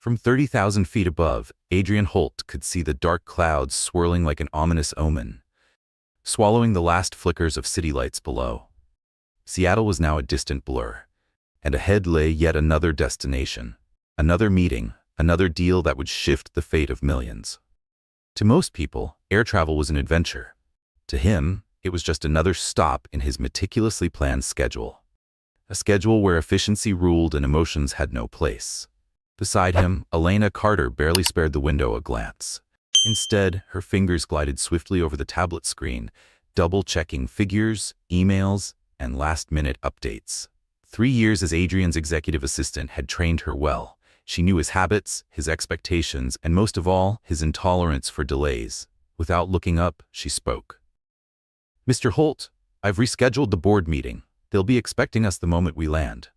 From 30,000 feet above, Adrian Holt could see the dark clouds swirling like an ominous omen, swallowing the last flickers of city lights below. Seattle was now a distant blur, and ahead lay yet another destination, another meeting, another deal that would shift the fate of millions. To most people, air travel was an adventure. To him, it was just another stop in his meticulously planned schedule. A schedule where efficiency ruled and emotions had no place. Beside him, Elena Carter barely spared the window a glance. Instead, her fingers glided swiftly over the tablet screen, double-checking figures, emails, and last-minute updates. 3 years as Adrian's executive assistant had trained her well. She knew his habits, his expectations, and most of all, his intolerance for delays. Without looking up, she spoke. "Mr. Holt, I've rescheduled the board meeting. They'll be expecting us the moment we land."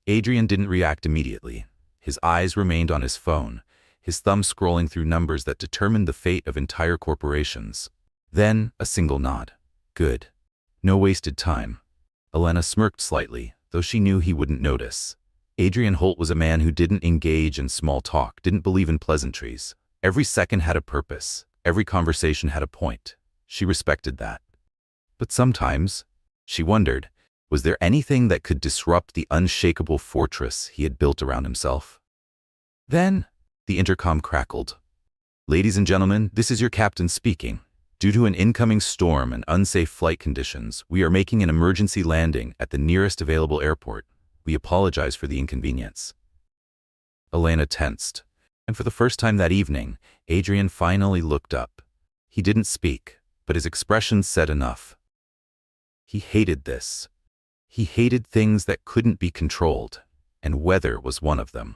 Adrian didn't react immediately. His eyes remained on his phone, his thumb scrolling through numbers that determined the fate of entire corporations. Then, a single nod. Good. No wasted time. Elena smirked slightly, though she knew he wouldn't notice. Adrian Holt was a man who didn't engage in small talk, didn't believe in pleasantries. Every second had a purpose. Every conversation had a point. She respected that. But sometimes, she wondered, was there anything that could disrupt the unshakable fortress he had built around himself? Then, the intercom crackled. "Ladies and gentlemen, this is your captain speaking. Due to an incoming storm and unsafe flight conditions, we are making an emergency landing at the nearest available airport. We apologize for the inconvenience." Elena tensed, and for the first time that evening, Adrian finally looked up. He didn't speak, but his expression said enough. He hated this. He hated things that couldn't be controlled, and weather was one of them.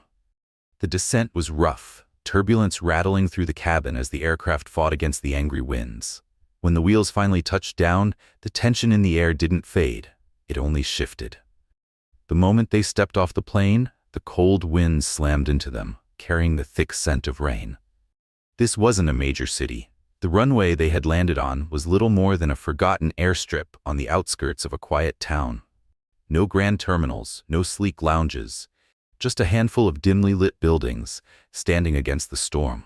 The descent was rough, turbulence rattling through the cabin as the aircraft fought against the angry winds. When the wheels finally touched down, the tension in the air didn't fade, it only shifted. The moment they stepped off the plane, the cold wind slammed into them, carrying the thick scent of rain. This wasn't a major city. The runway they had landed on was little more than a forgotten airstrip on the outskirts of a quiet town. No grand terminals, no sleek lounges, just a handful of dimly lit buildings standing against the storm.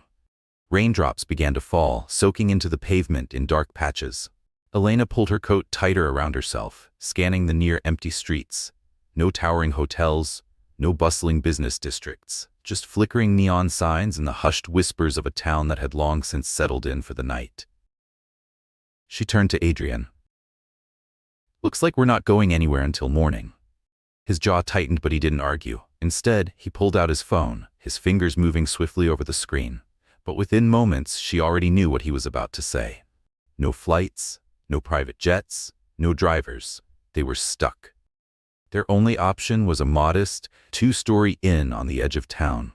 Raindrops began to fall, soaking into the pavement in dark patches. Elena pulled her coat tighter around herself, scanning the near-empty streets. No towering hotels, no bustling business districts, just flickering neon signs and the hushed whispers of a town that had long since settled in for the night. She turned to Adrian. "Looks like we're not going anywhere until morning." His jaw tightened, but he didn't argue. Instead, he pulled out his phone, his fingers moving swiftly over the screen. But within moments, she already knew what he was about to say. No flights, no private jets, no drivers. They were stuck. Their only option was a modest, 2-story inn on the edge of town.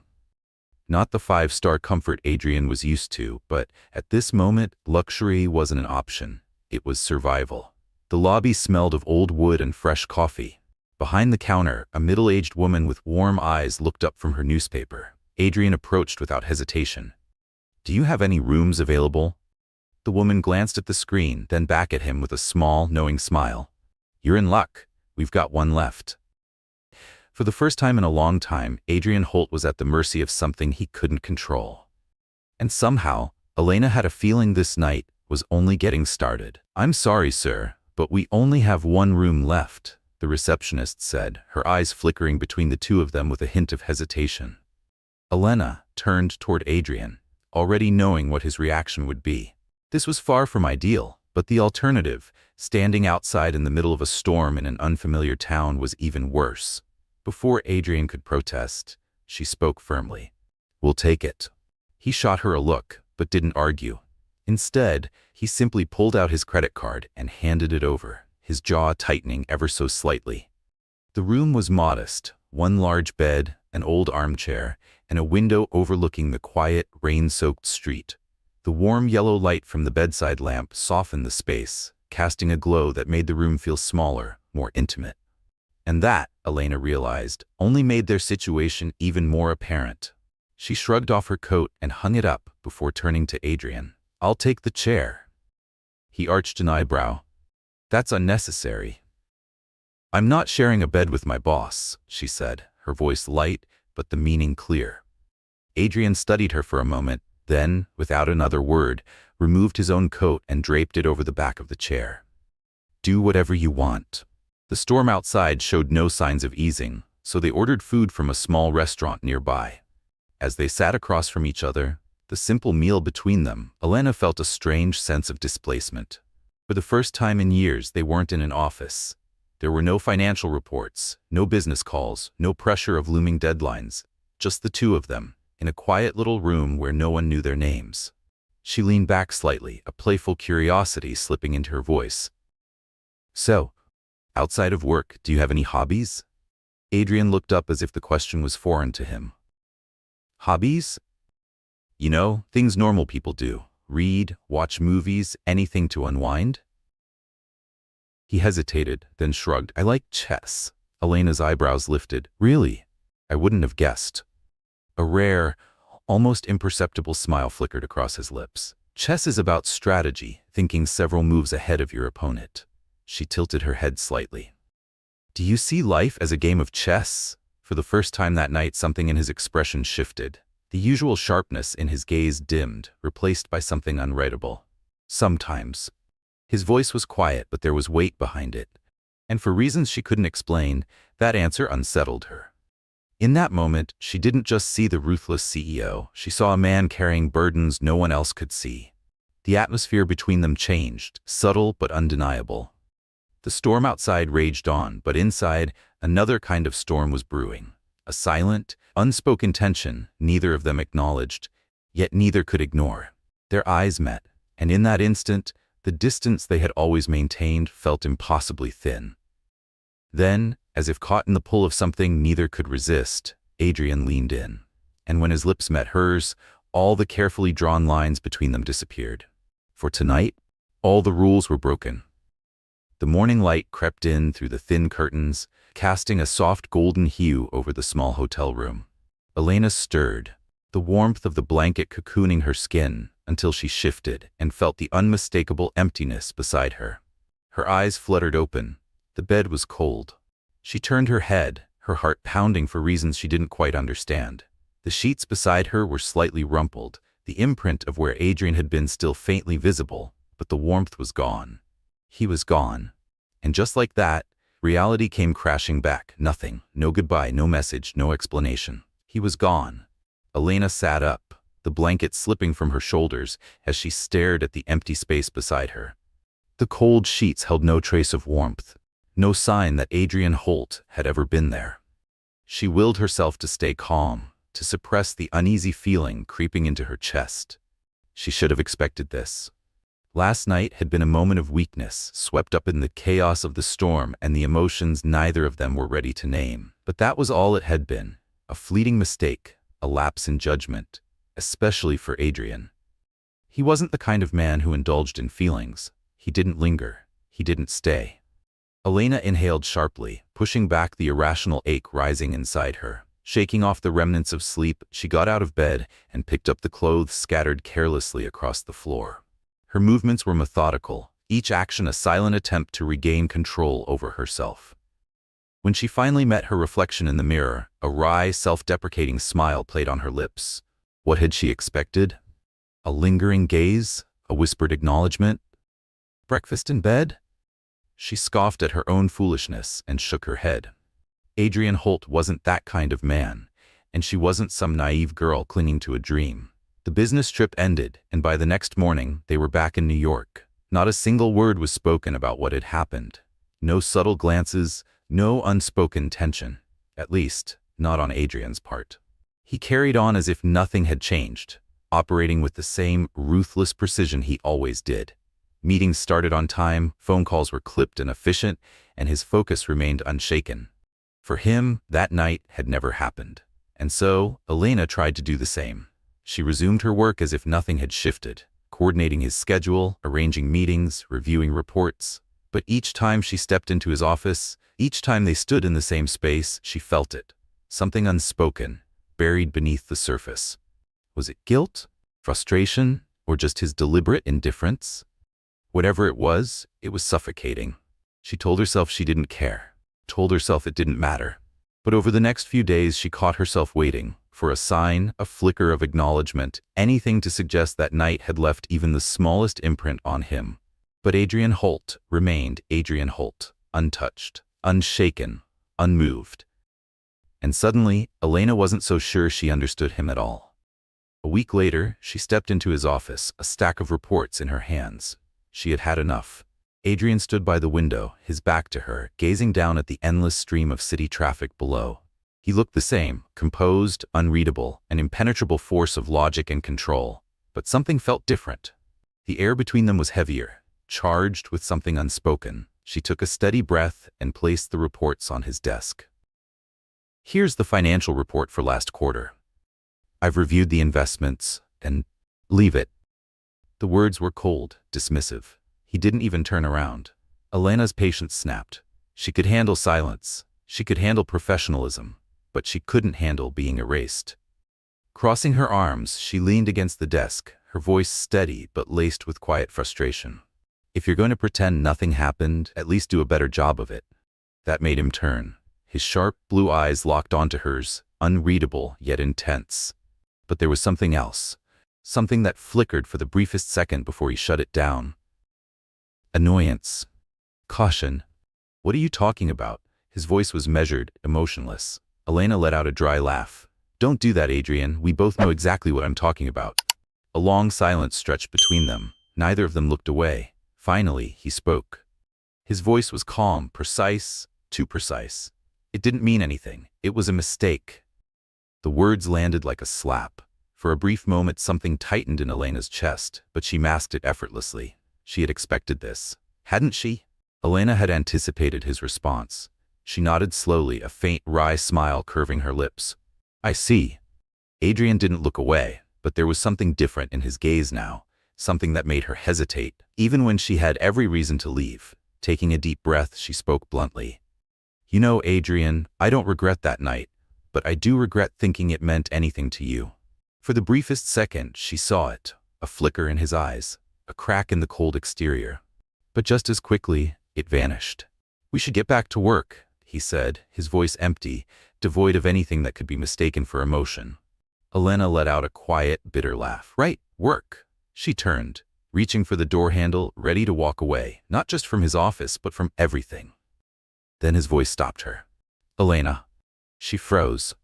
Not the 5-star comfort Adrian was used to, but at this moment, luxury wasn't an option. It was survival. The lobby smelled of old wood and fresh coffee. Behind the counter, a middle-aged woman with warm eyes looked up from her newspaper. Adrian approached without hesitation. "Do you have any rooms available?" The woman glanced at the screen, then back at him with a small, knowing smile. "You're in luck. We've got one left." For the first time in a long time, Adrian Holt was at the mercy of something he couldn't control. And somehow, Elena had a feeling this night was only getting started. "I'm sorry, sir, but we only have one room left," the receptionist said, her eyes flickering between the two of them with a hint of hesitation. Elena turned toward Adrian, already knowing what his reaction would be. This was far from ideal, but the alternative, standing outside in the middle of a storm in an unfamiliar town, was even worse. Before Adrian could protest, she spoke firmly. "We'll take it." He shot her a look, but didn't argue. Instead, he simply pulled out his credit card and handed it over, his jaw tightening ever so slightly. The room was modest, one large bed, an old armchair, and a window overlooking the quiet, rain-soaked street. The warm yellow light from the bedside lamp softened the space, casting a glow that made the room feel smaller, more intimate. And that, Elena realized, only made their situation even more apparent. She shrugged off her coat and hung it up before turning to Adrian. "I'll take the chair." He arched an eyebrow. "That's unnecessary." "I'm not sharing a bed with my boss," she said, her voice light but the meaning clear. Adrian studied her for a moment, then, without another word, removed his own coat and draped it over the back of the chair. Do whatever you want. The storm outside showed no signs of easing, so they ordered food from a small restaurant nearby. As they sat across from each other, the simple meal between them, Elena felt a strange sense of displacement. For the first time in years, they weren't in an office. There were no financial reports, no business calls, no pressure of looming deadlines, just the two of them, in a quiet little room where no one knew their names. She leaned back slightly, a playful curiosity slipping into her voice. So, outside of work, do you have any hobbies? Adrian looked up as if the question was foreign to him. Hobbies? You know, things normal people do. Read, watch movies, anything to unwind? He hesitated, then shrugged. I like chess. Elena's eyebrows lifted. Really? I wouldn't have guessed. A rare, almost imperceptible smile flickered across his lips. Chess is about strategy, thinking several moves ahead of your opponent. She tilted her head slightly. Do you see life as a game of chess? For the first time that night, something in his expression shifted. The usual sharpness in his gaze dimmed, replaced by something unwritable. Sometimes. His voice was quiet, but there was weight behind it. And for reasons she couldn't explain, that answer unsettled her. In that moment, she didn't just see the ruthless CEO, she saw a man carrying burdens no one else could see. The atmosphere between them changed, subtle but undeniable. The storm outside raged on, but inside, another kind of storm was brewing. A silent, unspoken tension neither of them acknowledged, yet neither could ignore. Their eyes met, and in that instant, the distance they had always maintained felt impossibly thin. Then, as if caught in the pull of something neither could resist, Adrian leaned in. And when his lips met hers, all the carefully drawn lines between them disappeared. For tonight, all the rules were broken. The morning light crept in through the thin curtains, casting a soft golden hue over the small hotel room. Elena stirred, the warmth of the blanket cocooning her skin, until she shifted and felt the unmistakable emptiness beside her. Her eyes fluttered open. The bed was cold. She turned her head, her heart pounding for reasons she didn't quite understand. The sheets beside her were slightly rumpled, the imprint of where Adrian had been still faintly visible, but the warmth was gone. He was gone. And just like that, reality came crashing back. Nothing, no goodbye, no message, no explanation. He was gone. Elena sat up, the blanket slipping from her shoulders as she stared at the empty space beside her. The cold sheets held no trace of warmth, no sign that Adrian Holt had ever been there. She willed herself to stay calm, to suppress the uneasy feeling creeping into her chest. She should have expected this. Last night had been a moment of weakness, swept up in the chaos of the storm and the emotions neither of them were ready to name. But that was all it had been, a fleeting mistake, a lapse in judgment, especially for Adrian. He wasn't the kind of man who indulged in feelings. He didn't linger. He didn't stay. Elena inhaled sharply, pushing back the irrational ache rising inside her. Shaking off the remnants of sleep, she got out of bed and picked up the clothes scattered carelessly across the floor. Her movements were methodical, each action a silent attempt to regain control over herself. When she finally met her reflection in the mirror, a wry, self-deprecating smile played on her lips. What had she expected? A lingering gaze? A whispered acknowledgement? Breakfast in bed? She scoffed at her own foolishness and shook her head. Adrian Holt wasn't that kind of man, and she wasn't some naive girl clinging to a dream. The business trip ended, and by the next morning, they were back in New York. Not a single word was spoken about what had happened. No subtle glances, no unspoken tension. At least, not on Adrian's part. He carried on as if nothing had changed, operating with the same ruthless precision he always did. Meetings started on time, phone calls were clipped and efficient, and his focus remained unshaken. For him, that night had never happened. And so, Elena tried to do the same. She resumed her work as if nothing had shifted, coordinating his schedule, arranging meetings, reviewing reports. But each time she stepped into his office, each time they stood in the same space, she felt it. Something unspoken, buried beneath the surface. Was it guilt, frustration, or just his deliberate indifference? Whatever it was suffocating. She told herself she didn't care, told herself it didn't matter. But over the next few days she caught herself waiting, for a sign, a flicker of acknowledgement, anything to suggest that night had left even the smallest imprint on him. But Adrian Holt remained Adrian Holt, untouched, unshaken, unmoved. And suddenly, Elena wasn't so sure she understood him at all. A week later, she stepped into his office, a stack of reports in her hands. She had had enough. Adrian stood by the window, his back to her, gazing down at the endless stream of city traffic below. He looked the same, composed, unreadable, an impenetrable force of logic and control. But something felt different. The air between them was heavier, charged with something unspoken. She took a steady breath and placed the reports on his desk. Here's the financial report for last quarter. I've reviewed the investments, and leave it. The words were cold, dismissive. He didn't even turn around. Elena's patience snapped. She could handle silence. She could handle professionalism. But she couldn't handle being erased. Crossing her arms, she leaned against the desk, her voice steady but laced with quiet frustration. If you're going to pretend nothing happened, at least do a better job of it. That made him turn. His sharp blue eyes locked onto hers, unreadable yet intense. But there was something else. Something that flickered for the briefest second before he shut it down. Annoyance. Caution. What are you talking about? His voice was measured, emotionless. Elena let out a dry laugh. Don't do that, Adrian. We both know exactly what I'm talking about. A long silence stretched between them. Neither of them looked away. Finally, he spoke. His voice was calm, precise, too precise. It didn't mean anything. It was a mistake. The words landed like a slap. For a brief moment, something tightened in Elena's chest, but she masked it effortlessly. She had expected this, hadn't she? Elena had anticipated his response. She nodded slowly, a faint, wry smile curving her lips. I see. Adrian didn't look away, but there was something different in his gaze now, something that made her hesitate, even when she had every reason to leave. Taking a deep breath, she spoke bluntly. You know, Adrian, I don't regret that night, but I do regret thinking it meant anything to you. For the briefest second, she saw it, a flicker in his eyes, a crack in the cold exterior. But just as quickly, it vanished. We should get back to work, he said, his voice empty, devoid of anything that could be mistaken for emotion. Elena let out a quiet, bitter laugh. Right, work. She turned, reaching for the door handle, ready to walk away, not just from his office, but from everything. Then his voice stopped her. Elena. She froze.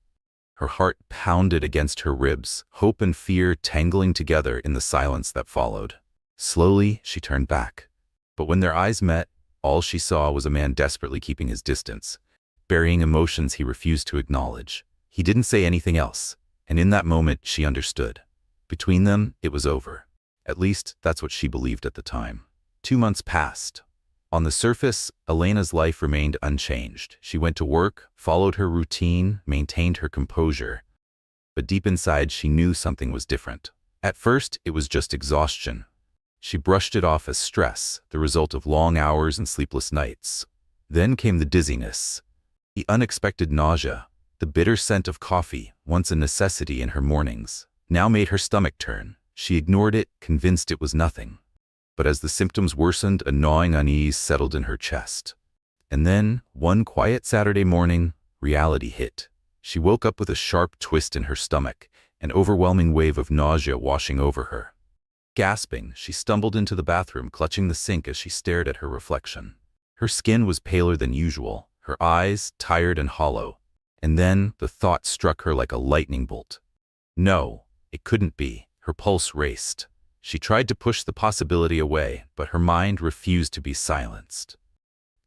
Her heart pounded against her ribs, hope and fear tangling together in the silence that followed. Slowly, she turned back. But when their eyes met, all she saw was a man desperately keeping his distance, burying emotions he refused to acknowledge. He didn't say anything else, and in that moment she understood. Between them, it was over. At least, that's what she believed at the time. 2 months passed. On the surface, Elena's life remained unchanged. She went to work, followed her routine, maintained her composure. But deep inside, she knew something was different. At first, it was just exhaustion. She brushed it off as stress, the result of long hours and sleepless nights. Then came the dizziness, the unexpected nausea, the bitter scent of coffee, once a necessity in her mornings, now made her stomach turn. She ignored it, convinced it was nothing. But as the symptoms worsened, a gnawing unease settled in her chest. And then, one quiet Saturday morning, reality hit. She woke up with a sharp twist in her stomach, an overwhelming wave of nausea washing over her. Gasping, she stumbled into the bathroom, clutching the sink as she stared at her reflection. Her skin was paler than usual, her eyes tired and hollow. And then, the thought struck her like a lightning bolt. No, it couldn't be. Her pulse raced. She tried to push the possibility away, but her mind refused to be silenced.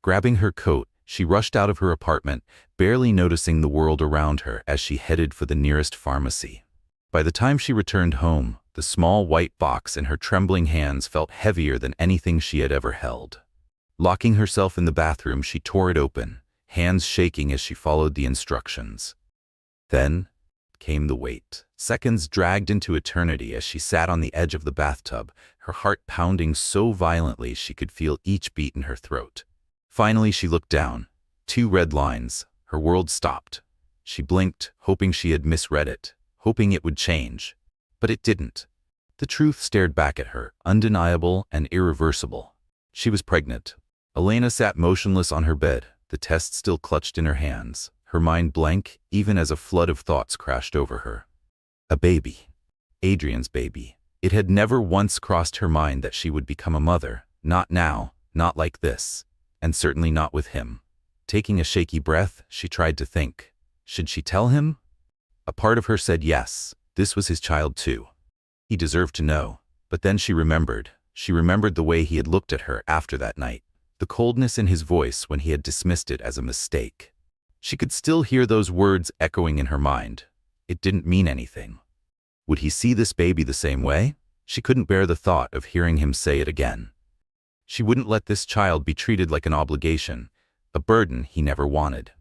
Grabbing her coat, she rushed out of her apartment, barely noticing the world around her as she headed for the nearest pharmacy. By the time she returned home, the small white box in her trembling hands felt heavier than anything she had ever held. Locking herself in the bathroom, she tore it open, hands shaking as she followed the instructions. Then came the wait. Seconds dragged into eternity as she sat on the edge of the bathtub, her heart pounding so violently she could feel each beat in her throat. Finally, she looked down. 2 red lines. Her world stopped. She blinked, hoping she had misread it, hoping it would change. But it didn't. The truth stared back at her, undeniable and irreversible. She was pregnant. Elena sat motionless on her bed, the test still clutched in her hands. her mind blank even as a flood of thoughts crashed over her. A baby. Adrian's baby. It had never once crossed her mind that she would become a mother. Not now, not like this, and certainly not with him. Taking a shaky breath, she tried to think. Should she tell him? A part of her said yes, this was his child too. He deserved to know. But then she remembered. She remembered the way he had looked at her after that night. The coldness in his voice when he had dismissed it as a mistake. She could still hear those words echoing in her mind. It didn't mean anything. Would he see this baby the same way? She couldn't bear the thought of hearing him say it again. She wouldn't let this child be treated like an obligation, a burden he never wanted.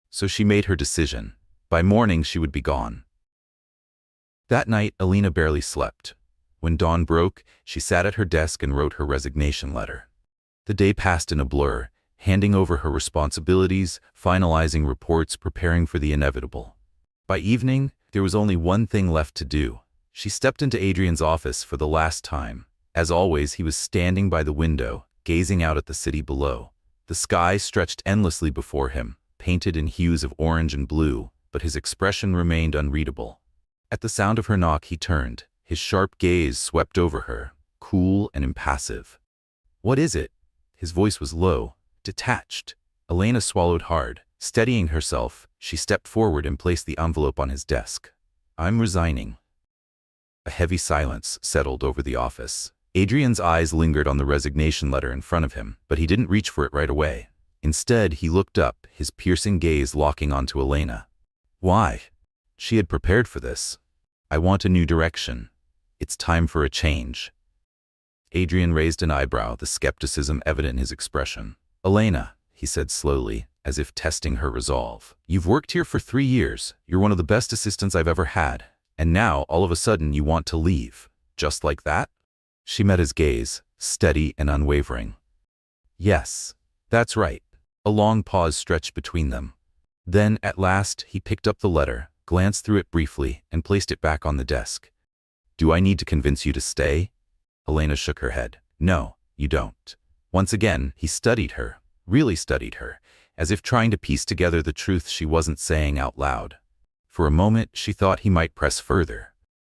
So she made her decision. By morning she would be gone. That night, Alina barely slept. When dawn broke, she sat at her desk and wrote her resignation letter. The day passed in a blur, handing over her responsibilities, finalizing reports, preparing for the inevitable. By evening, there was only one thing left to do. She stepped into Adrian's office for the last time. As always, he was standing by the window, gazing out at the city below. The sky stretched endlessly before him, painted in hues of orange and blue, but his expression remained unreadable. At the sound of her knock, he turned. His sharp gaze swept over her, cool and impassive. "What is it?" His voice was low, detached. Alina swallowed hard. Steadying herself, she stepped forward and placed the envelope on his desk. "I'm resigning." A heavy silence settled over the office. Adrian's eyes lingered on the resignation letter in front of him, but he didn't reach for it right away. Instead, he looked up, his piercing gaze locking onto Alina. "Why?" She had prepared for this. "I want a new direction. It's time for a change." Adrian raised an eyebrow, the skepticism evident in his expression. "Alina," he said slowly, as if testing her resolve. "You've worked here for 3 years. You're one of the best assistants I've ever had. And now, all of a sudden, you want to leave. Just like that?" She met his gaze, steady and unwavering. "Yes, that's right." A long pause stretched between them. Then, at last, he picked up the letter, glanced through it briefly, and placed it back on the desk. "Do I need to convince you to stay?" Alina shook her head. "No, you don't." Once again, he studied her, really studied her, as if trying to piece together the truth she wasn't saying out loud. For a moment, she thought he might press further,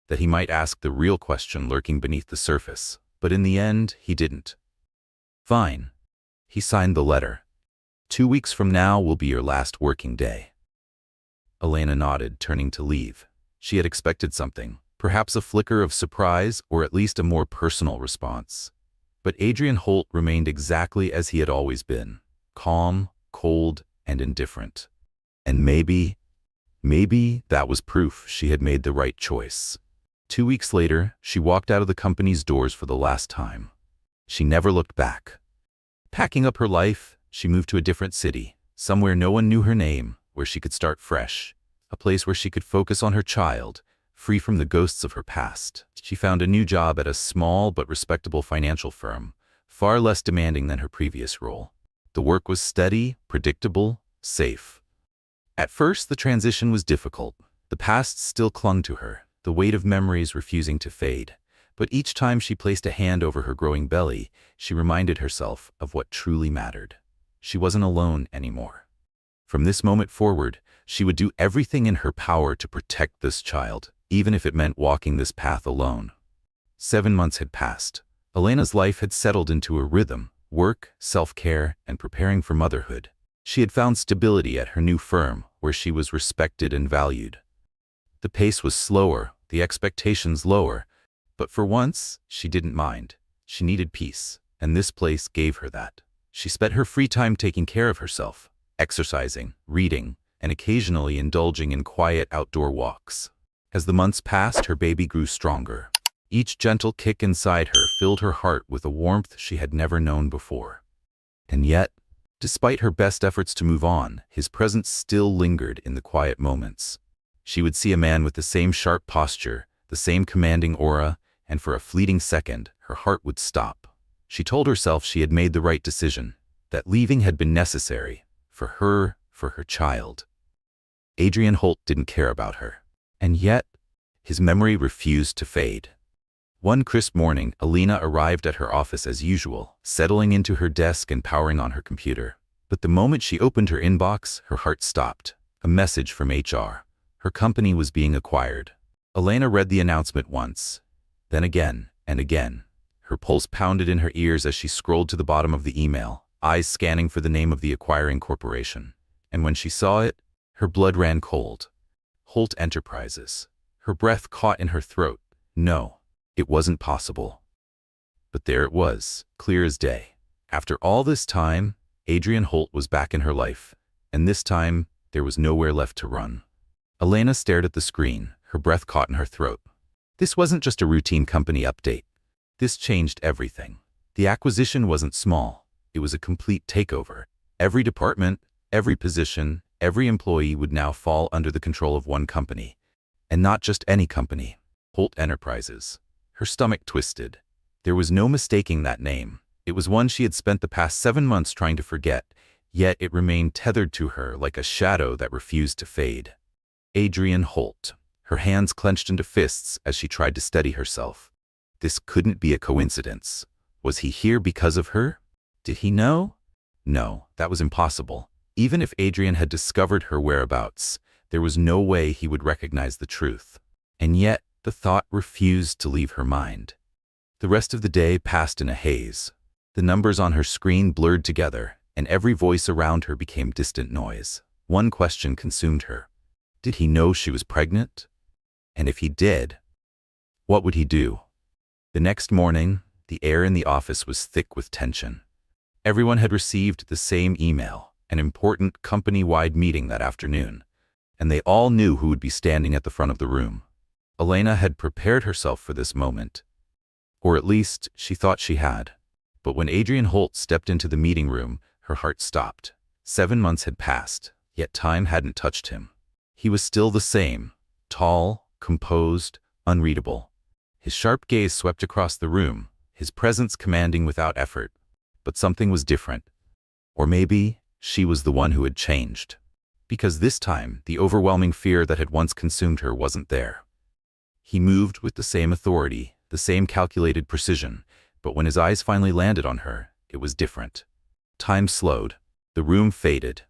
that he might ask the real question lurking beneath the surface. But in the end, he didn't. "Fine." He signed the letter. "2 weeks from now will be your last working day." Alina nodded, turning to leave. She had expected something, perhaps a flicker of surprise or at least a more personal response. But Adrian Holt remained exactly as he had always been, calm, cold, and indifferent. And maybe that was proof she had made the right choice. 2 weeks later, she walked out of the company's doors for the last time. She never looked back. Packing up her life, she moved to a different city, somewhere no one knew her name, where she could start fresh, a place where she could focus on her child, free from the ghosts of her past. She found a new job at a small but respectable financial firm, far less demanding than her previous role. The work was steady, predictable, safe. At first, the transition was difficult. The past still clung to her, the weight of memories refusing to fade. But each time she placed a hand over her growing belly, she reminded herself of what truly mattered. She wasn't alone anymore. From this moment forward, she would do everything in her power to protect this child, even if it meant walking this path alone. 7 months had passed. Alina's life had settled into a rhythm: work, self-care, and preparing for motherhood. She had found stability at her new firm, where she was respected and valued. The pace was slower, the expectations lower, but for once, she didn't mind. She needed peace, and this place gave her that. She spent her free time taking care of herself, exercising, reading, and occasionally indulging in quiet outdoor walks. As the months passed, her baby grew stronger. Each gentle kick inside her filled her heart with a warmth she had never known before. And yet, despite her best efforts to move on, his presence still lingered in the quiet moments. She would see a man with the same sharp posture, the same commanding aura, and for a fleeting second, her heart would stop. She told herself she had made the right decision, that leaving had been necessary, for her child. Adrian Holt didn't care about her. And yet, his memory refused to fade. One crisp morning, Alina arrived at her office as usual, settling into her desk and powering on her computer. But the moment she opened her inbox, her heart stopped. A message from HR. Her company was being acquired. Elena read the announcement once, then again and again. Her pulse pounded in her ears as she scrolled to the bottom of the email, eyes scanning for the name of the acquiring corporation. And when she saw it, her blood ran cold. Holt Enterprises. Her breath caught in her throat. No, it wasn't possible. But there it was, clear as day. After all this time, Adrian Holt was back in her life, and this time, there was nowhere left to run. Elena stared at the screen, her breath caught in her throat. This wasn't just a routine company update. This changed everything. The acquisition wasn't small. It was a complete takeover. Every department, every position, every employee would now fall under the control of one company. And not just any company. Holt Enterprises. Her stomach twisted. There was no mistaking that name. It was one she had spent the past 7 months trying to forget, yet it remained tethered to her like a shadow that refused to fade. Adrian Holt. Her hands clenched into fists as she tried to steady herself. This couldn't be a coincidence. Was he here because of her? Did he know? No, that was impossible. Even if Adrian had discovered her whereabouts, there was no way he would recognize the truth. And yet, the thought refused to leave her mind. The rest of the day passed in a haze. The numbers on her screen blurred together, and every voice around her became distant noise. One question consumed her. Did he know she was pregnant? And if he did, what would he do? The next morning, the air in the office was thick with tension. Everyone had received the same email, an important company-wide meeting that afternoon, and they all knew who would be standing at the front of the room. Elena had prepared herself for this moment, or at least she thought she had. But when Adrian Holt stepped into the meeting room, her heart stopped. 7 months had passed, yet time hadn't touched him. He was still the same, tall, composed, unreadable. His sharp gaze swept across the room, his presence commanding without effort. But something was different. Or maybe she was the one who had changed. Because this time, the overwhelming fear that had once consumed her wasn't there. He moved with the same authority, the same calculated precision, but when his eyes finally landed on her, it was different. Time slowed. The room faded.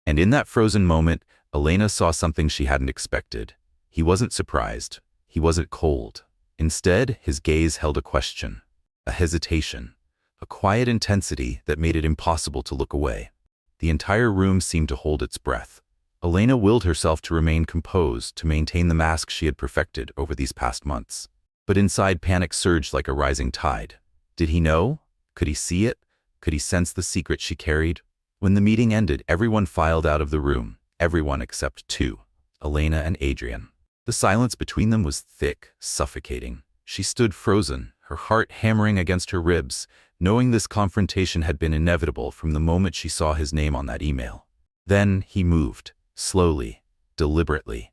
And in that frozen moment, Elena saw something she hadn't expected. He wasn't surprised. He wasn't cold. Instead, his gaze held a question, a hesitation, a quiet intensity that made it impossible to look away. The entire room seemed to hold its breath. Elena willed herself to remain composed, to maintain the mask she had perfected over these past months. But inside, panic surged like a rising tide. Did he know? Could he see it? Could he sense the secret she carried? When the meeting ended, everyone filed out of the room, everyone except two, Elena and Adrian. The silence between them was thick, suffocating. She stood frozen, her heart hammering against her ribs, knowing this confrontation had been inevitable from the moment she saw his name on that email. Then he moved, slowly, deliberately.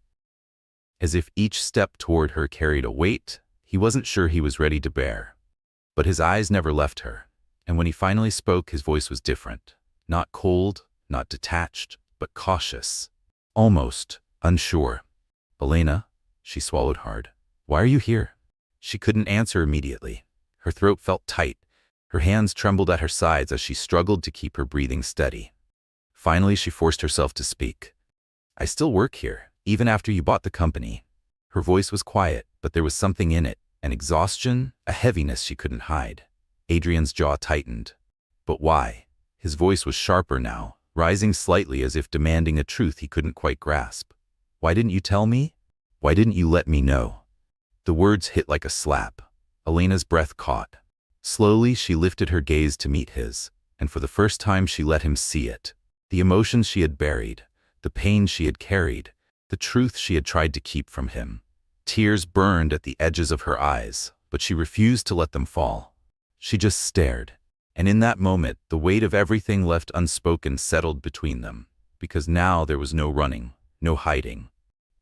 As if each step toward her carried a weight he wasn't sure he was ready to bear. But his eyes never left her, and when he finally spoke, his voice was different. Not cold, not detached, but cautious. Almost unsure. Elena, she swallowed hard. Why are you here? She couldn't answer immediately. Her throat felt tight. Her hands trembled at her sides as she struggled to keep her breathing steady. Finally, she forced herself to speak. I still work here, even after you bought the company. Her voice was quiet, but there was something in it, an exhaustion, a heaviness she couldn't hide. Adrian's jaw tightened. But why? His voice was sharper now, rising slightly as if demanding a truth he couldn't quite grasp. Why didn't you tell me? Why didn't you let me know? The words hit like a slap. Elena's breath caught. Slowly, she lifted her gaze to meet his, and for the first time she let him see it. The emotions she had buried, the pain she had carried, the truth she had tried to keep from him. Tears burned at the edges of her eyes, but she refused to let them fall. She just stared. And in that moment, the weight of everything left unspoken settled between them, because now there was no running, no hiding.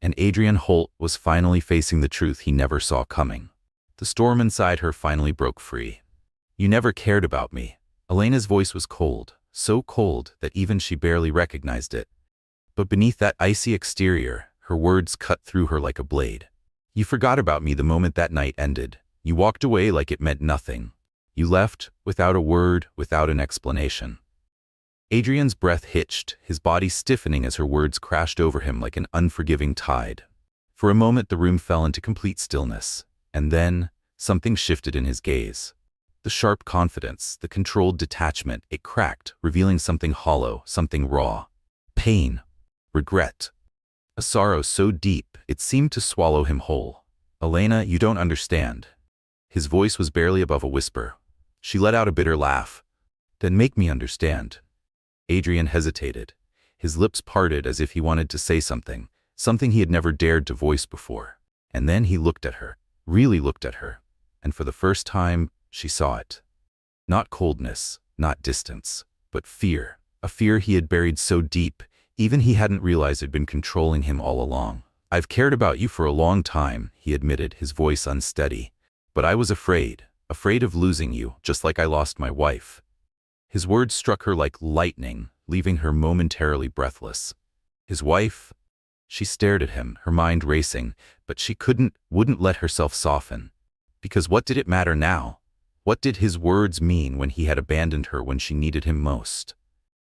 And Adrian Holt was finally facing the truth he never saw coming. The storm inside her finally broke free. You never cared about me. Elena's voice was cold, so cold that even she barely recognized it. But beneath that icy exterior, her words cut through her like a blade. You forgot about me the moment that night ended. You walked away like it meant nothing. You left, without a word, without an explanation. Adrian's breath hitched, his body stiffening as her words crashed over him like an unforgiving tide. For a moment the room fell into complete stillness, and then something shifted in his gaze. The sharp confidence, the controlled detachment, it cracked, revealing something hollow, something raw. Pain. Regret. A sorrow so deep, it seemed to swallow him whole. "Elena, you don't understand." His voice was barely above a whisper. She let out a bitter laugh. "Then make me understand." Adrian hesitated. His lips parted as if he wanted to say something he had never dared to voice before. And then he looked at her, really looked at her. And for the first time, she saw it. Not coldness, not distance, but fear. A fear he had buried so deep, even he hadn't realized had been controlling him all along. "I've cared about you for a long time," he admitted, his voice unsteady. "But I was afraid of losing you, just like I lost my wife." His words struck her like lightning, leaving her momentarily breathless. His wife? She stared at him, her mind racing, but she wouldn't let herself soften. Because what did it matter now? What did his words mean when he had abandoned her when she needed him most?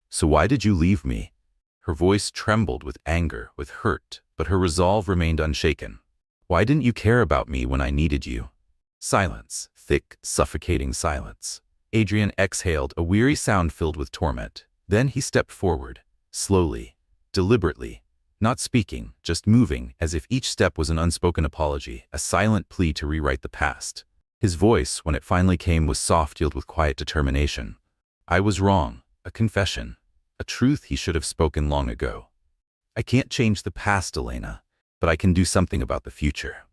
"So why did you leave me?" Her voice trembled with anger, with hurt, but her resolve remained unshaken. "Why didn't you care about me when I needed you?" Silence, thick, suffocating silence. Adrian exhaled, a weary sound filled with torment. Then he stepped forward, slowly, deliberately, not speaking, just moving, as if each step was an unspoken apology, a silent plea to rewrite the past. His voice, when it finally came, was soft, filled with quiet determination. "I was wrong," a confession, a truth he should have spoken long ago. "I can't change the past, Elena, but I can do something about the future."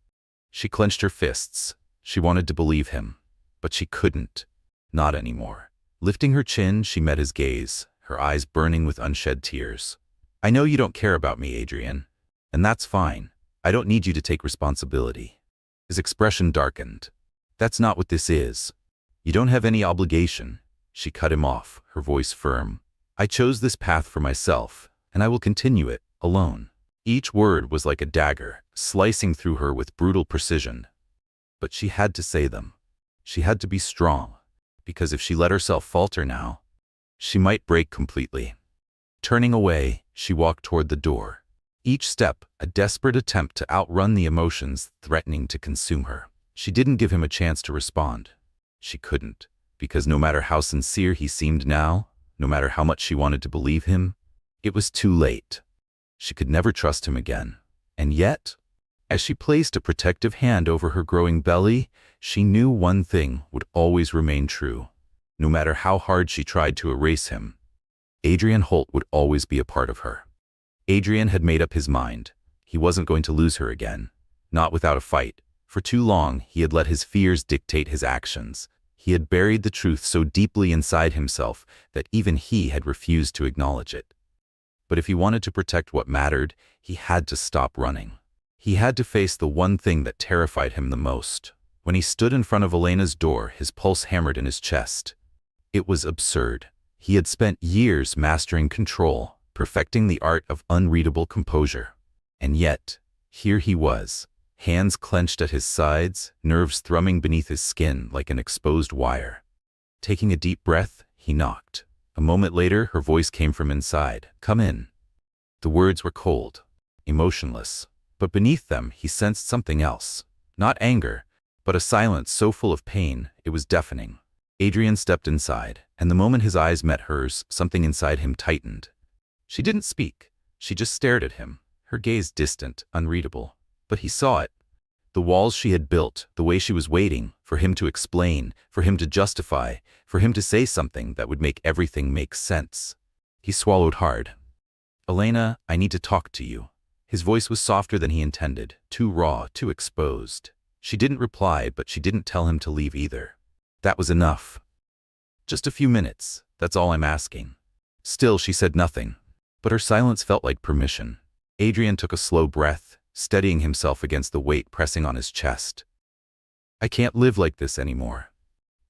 She clenched her fists. She wanted to believe him, but she couldn't. Not anymore. Lifting her chin, she met his gaze, her eyes burning with unshed tears. "I know you don't care about me, Adrian. And that's fine. I don't need you to take responsibility." His expression darkened. "That's not what this is. You don't have any obligation." She cut him off, her voice firm. "I chose this path for myself, and I will continue it, alone." Each word was like a dagger, slicing through her with brutal precision. But she had to say them. She had to be strong, because if she let herself falter now, she might break completely. Turning away, she walked toward the door. Each step, a desperate attempt to outrun the emotions threatening to consume her. She didn't give him a chance to respond. She couldn't, because no matter how sincere he seemed now, no matter how much she wanted to believe him, it was too late. She could never trust him again. And yet, as she placed a protective hand over her growing belly, she knew one thing would always remain true. No matter how hard she tried to erase him, Adrian Holt would always be a part of her. Adrian had made up his mind. He wasn't going to lose her again. Not without a fight. For too long, he had let his fears dictate his actions. He had buried the truth so deeply inside himself that even he had refused to acknowledge it. But if he wanted to protect what mattered, he had to stop running. He had to face the one thing that terrified him the most. When he stood in front of Elena's door, his pulse hammered in his chest. It was absurd. He had spent years mastering control, perfecting the art of unreadable composure. And yet, here he was, hands clenched at his sides, nerves thrumming beneath his skin like an exposed wire. Taking a deep breath, he knocked. A moment later, her voice came from inside. "Come in." The words were cold, emotionless. But beneath them, he sensed something else. Not anger, but a silence so full of pain, it was deafening. Adrian stepped inside, and the moment his eyes met hers, something inside him tightened. She didn't speak. She just stared at him, her gaze distant, unreadable. But he saw it. The walls she had built, the way she was waiting for him to explain, for him to justify, for him to say something that would make everything make sense. He swallowed hard. "Elena, I need to talk to you." His voice was softer than he intended, too raw, too exposed. She didn't reply, but she didn't tell him to leave either. That was enough. "Just a few minutes, that's all I'm asking." Still, she said nothing, but her silence felt like permission. Adrian took a slow breath, steadying himself against the weight pressing on his chest. "I can't live like this anymore."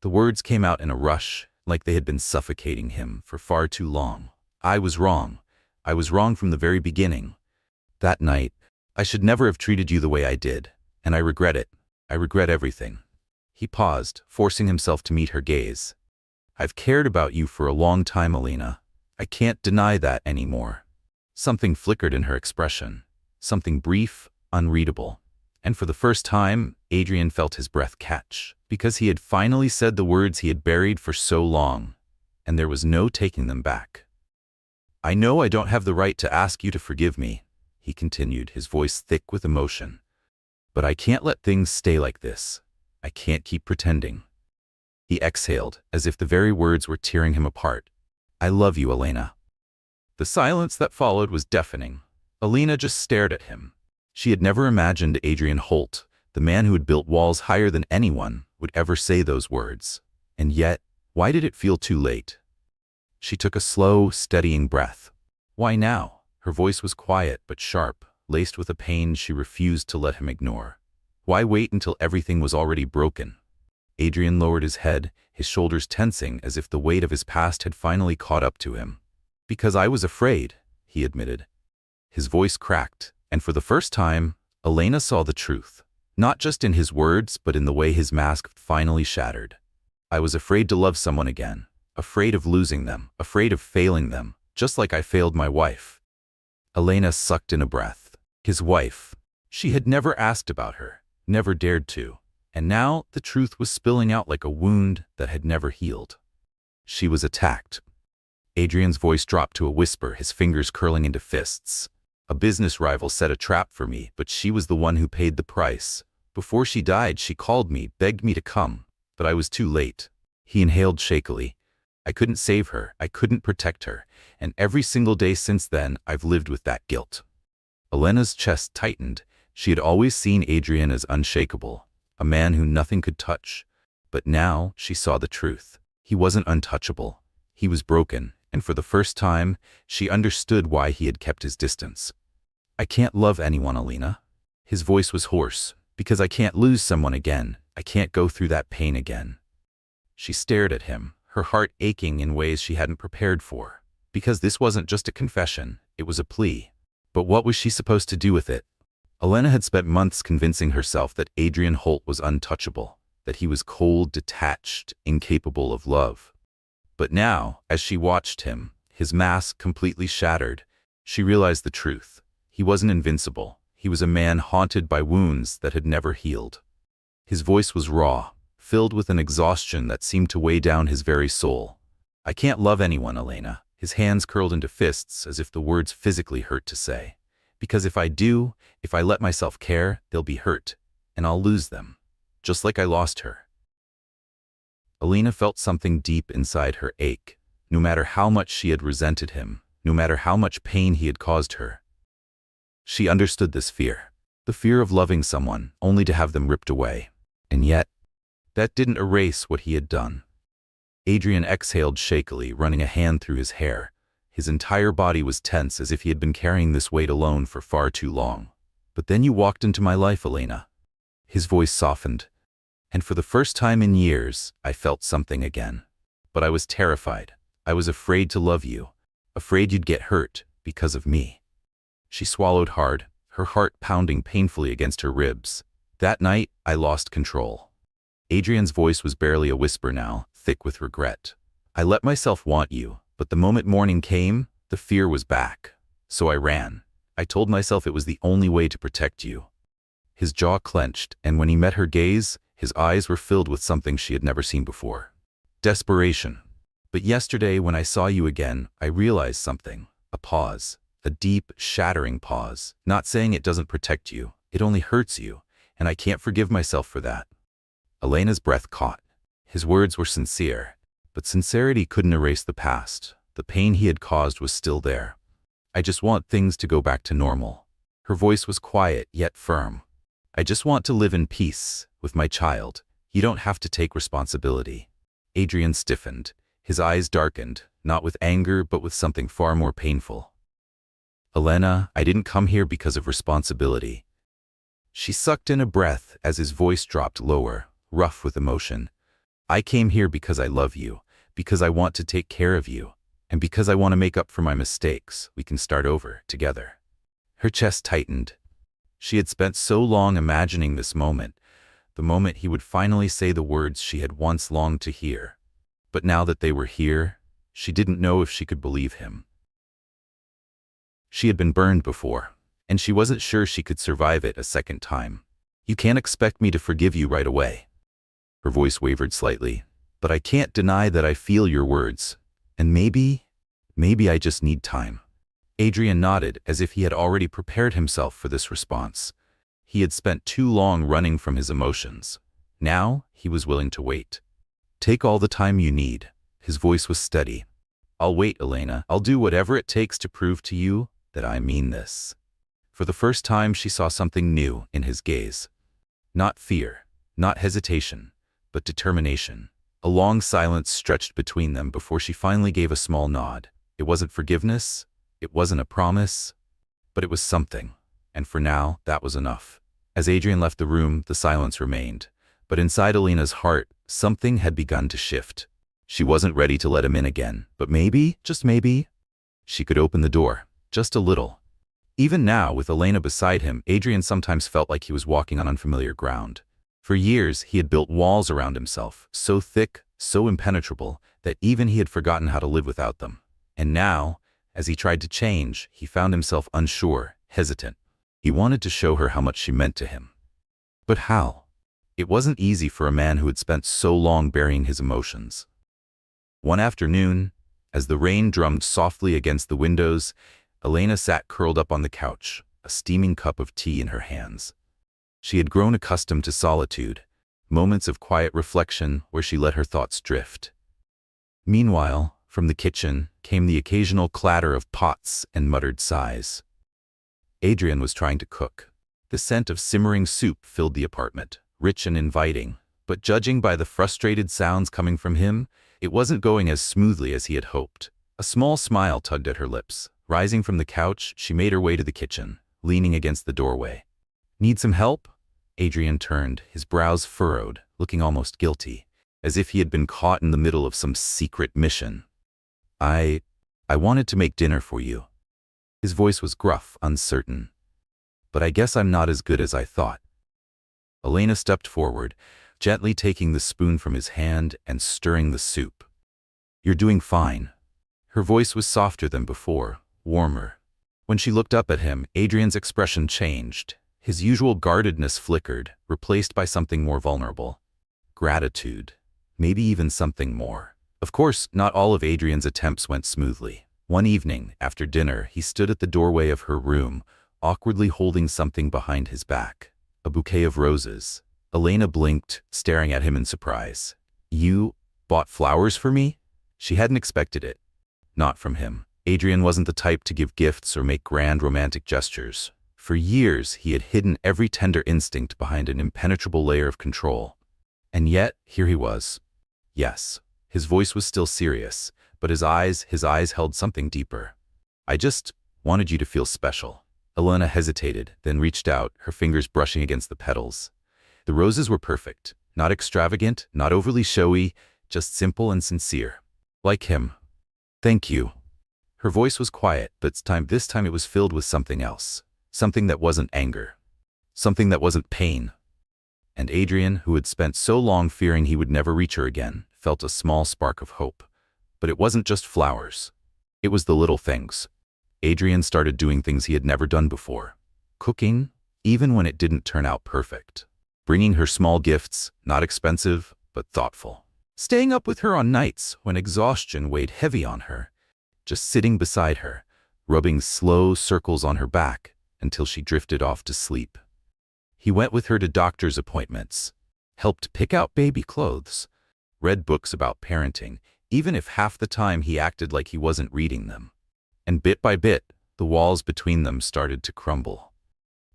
The words came out in a rush, like they had been suffocating him for far too long. "I was wrong. I was wrong from the very beginning. That night, I should never have treated you the way I did, and I regret it. I regret everything." He paused, forcing himself to meet her gaze. "I've cared about you for a long time, Elena. I can't deny that anymore." Something flickered in her expression, something brief, unreadable. And for the first time, Adrian felt his breath catch, because he had finally said the words he had buried for so long, and there was no taking them back. "I know I don't have the right to ask you to forgive me," he continued, his voice thick with emotion. "But I can't let things stay like this. I can't keep pretending." He exhaled, as if the very words were tearing him apart. "I love you, Elena." The silence that followed was deafening. Elena just stared at him. She had never imagined Adrian Holt, the man who had built walls higher than anyone, would ever say those words. And yet, why did it feel too late? She took a slow, steadying breath. Why now? Her voice was quiet but sharp, laced with a pain she refused to let him ignore. Why wait until everything was already broken? Adrian lowered his head, his shoulders tensing as if the weight of his past had finally caught up to him. "Because I was afraid," he admitted. His voice cracked, and for the first time, Elena saw the truth. Not just in his words, but in the way his mask finally shattered. "I was afraid to love someone again. Afraid of losing them. Afraid of failing them. Just like I failed my wife." Elena sucked in a breath. His wife. She had never asked about her, never dared to. And now the truth was spilling out like a wound that had never healed. She was attacked. Adrian's voice dropped to a whisper, his fingers curling into fists. "A business rival set a trap for me, but she was the one who paid the price. Before she died, she called me, begged me to come, but I was too late." He inhaled shakily. "I couldn't save her, I couldn't protect her, and every single day since then, I've lived with that guilt." Elena's chest tightened. She had always seen Adrian as unshakable, a man who nothing could touch. But now she saw the truth. He wasn't untouchable. He was broken, and for the first time, she understood why he had kept his distance. "I can't love anyone, Elena." His voice was hoarse. "Because I can't lose someone again. I can't go through that pain again." She stared at him, her heart aching in ways she hadn't prepared for. Because this wasn't just a confession, it was a plea. But what was she supposed to do with it? Elena had spent months convincing herself that Adrian Holt was untouchable, that he was cold, detached, incapable of love. But now, as she watched him, his mask completely shattered, she realized the truth. He wasn't invincible. He was a man haunted by wounds that had never healed. His voice was raw, filled with an exhaustion that seemed to weigh down his very soul. "I can't love anyone, Elena." His hands curled into fists as if the words physically hurt to say. "Because if I do, if I let myself care, they'll be hurt, and I'll lose them, just like I lost her." Elena felt something deep inside her ache, no matter how much she had resented him, no matter how much pain he had caused her. She understood this fear, the fear of loving someone only to have them ripped away. And yet, that didn't erase what he had done. Adrian exhaled shakily, running a hand through his hair. His entire body was tense, as if he had been carrying this weight alone for far too long. "But then you walked into my life, Elena." His voice softened. "And for the first time in years, I felt something again. But I was terrified. I was afraid to love you. Afraid you'd get hurt because of me." She swallowed hard, her heart pounding painfully against her ribs. "That night, I lost control." Adrian's voice was barely a whisper now, thick with regret. "I let myself want you. But the moment morning came, the fear was back. So I ran. I told myself it was the only way to protect you." His jaw clenched, and when he met her gaze, his eyes were filled with something she had never seen before. Desperation. "But yesterday, when I saw you again, I realized something. A pause. A deep, shattering pause. Not saying it doesn't protect you. It only hurts you, and I can't forgive myself for that." Elena's breath caught. His words were sincere. But sincerity couldn't erase the past. The pain he had caused was still there. "I just want things to go back to normal." Her voice was quiet yet firm. "I just want to live in peace with my child. You don't have to take responsibility." Adrian stiffened. His eyes darkened, not with anger but with something far more painful. "Elena, I didn't come here because of responsibility." She sucked in a breath as his voice dropped lower, rough with emotion. "I came here because I love you, because I want to take care of you, and because I want to make up for my mistakes. We can start over, together." Her chest tightened. She had spent so long imagining this moment, the moment he would finally say the words she had once longed to hear. But now that they were here, She didn't know if she could believe him. She had been burned before, and she wasn't sure she could survive it a second time. You can't expect me to forgive you right away. Her voice wavered slightly. But I can't deny that I feel your words. And maybe I just need time. Adrian nodded as if he had already prepared himself for this response. He had spent too long running from his emotions. Now he was willing to wait. Take all the time you need. His voice was steady. I'll wait, Elena. I'll do whatever it takes to prove to you that I mean this. For the first time, she saw something new in his gaze. Not fear, not hesitation, but determination. A long silence stretched between them before she finally gave a small nod. It wasn't forgiveness, it wasn't a promise, but it was something. And for now, that was enough. As Adrian left the room, the silence remained. But inside Elena's heart, something had begun to shift. She wasn't ready to let him in again, but maybe, just maybe, she could open the door, just a little. Even now, with Elena beside him, Adrian sometimes felt like he was walking on unfamiliar ground. For years, he had built walls around himself, so thick, so impenetrable, that even he had forgotten how to live without them. And now, as he tried to change, he found himself unsure, hesitant. He wanted to show her how much she meant to him. But how? It wasn't easy for a man who had spent so long burying his emotions. One afternoon, as the rain drummed softly against the windows, Elena sat curled up on the couch, a steaming cup of tea in her hands. She had grown accustomed to solitude, moments of quiet reflection where she let her thoughts drift. Meanwhile, from the kitchen came the occasional clatter of pots and muttered sighs. Adrian was trying to cook. The scent of simmering soup filled the apartment, rich and inviting, but judging by the frustrated sounds coming from him, it wasn't going as smoothly as he had hoped. A small smile tugged at her lips. Rising from the couch, she made her way to the kitchen, leaning against the doorway. Need some help? Adrian turned, his brows furrowed, looking almost guilty, as if he had been caught in the middle of some secret mission. I wanted to make dinner for you. His voice was gruff, uncertain. But I guess I'm not as good as I thought. Elena stepped forward, gently taking the spoon from his hand and stirring the soup. You're doing fine. Her voice was softer than before, warmer. When she looked up at him, Adrian's expression changed. His usual guardedness flickered, replaced by something more vulnerable. Gratitude. Maybe even something more. Of course, not all of Adrian's attempts went smoothly. One evening, after dinner, he stood at the doorway of her room, awkwardly holding something behind his back. A bouquet of roses. Elena blinked, staring at him in surprise. You bought flowers for me? She hadn't expected it. Not from him. Adrian wasn't the type to give gifts or make grand romantic gestures. For years, he had hidden every tender instinct behind an impenetrable layer of control. And yet, here he was. Yes, his voice was still serious, but his eyes held something deeper. I just wanted you to feel special. Elena hesitated, then reached out, her fingers brushing against the petals. The roses were perfect, not extravagant, not overly showy, just simple and sincere. Like him. Thank you. Her voice was quiet, but this time it was filled with something else. Something that wasn't anger. Something that wasn't pain. And Adrian, who had spent so long fearing he would never reach her again, felt a small spark of hope. But it wasn't just flowers. It was the little things. Adrian started doing things he had never done before. Cooking, even when it didn't turn out perfect. Bringing her small gifts, not expensive, but thoughtful. Staying up with her on nights when exhaustion weighed heavy on her. Just sitting beside her, rubbing slow circles on her back until she drifted off to sleep. He went with her to doctor's appointments, helped pick out baby clothes, read books about parenting, even if half the time he acted like he wasn't reading them. And bit by bit, the walls between them started to crumble.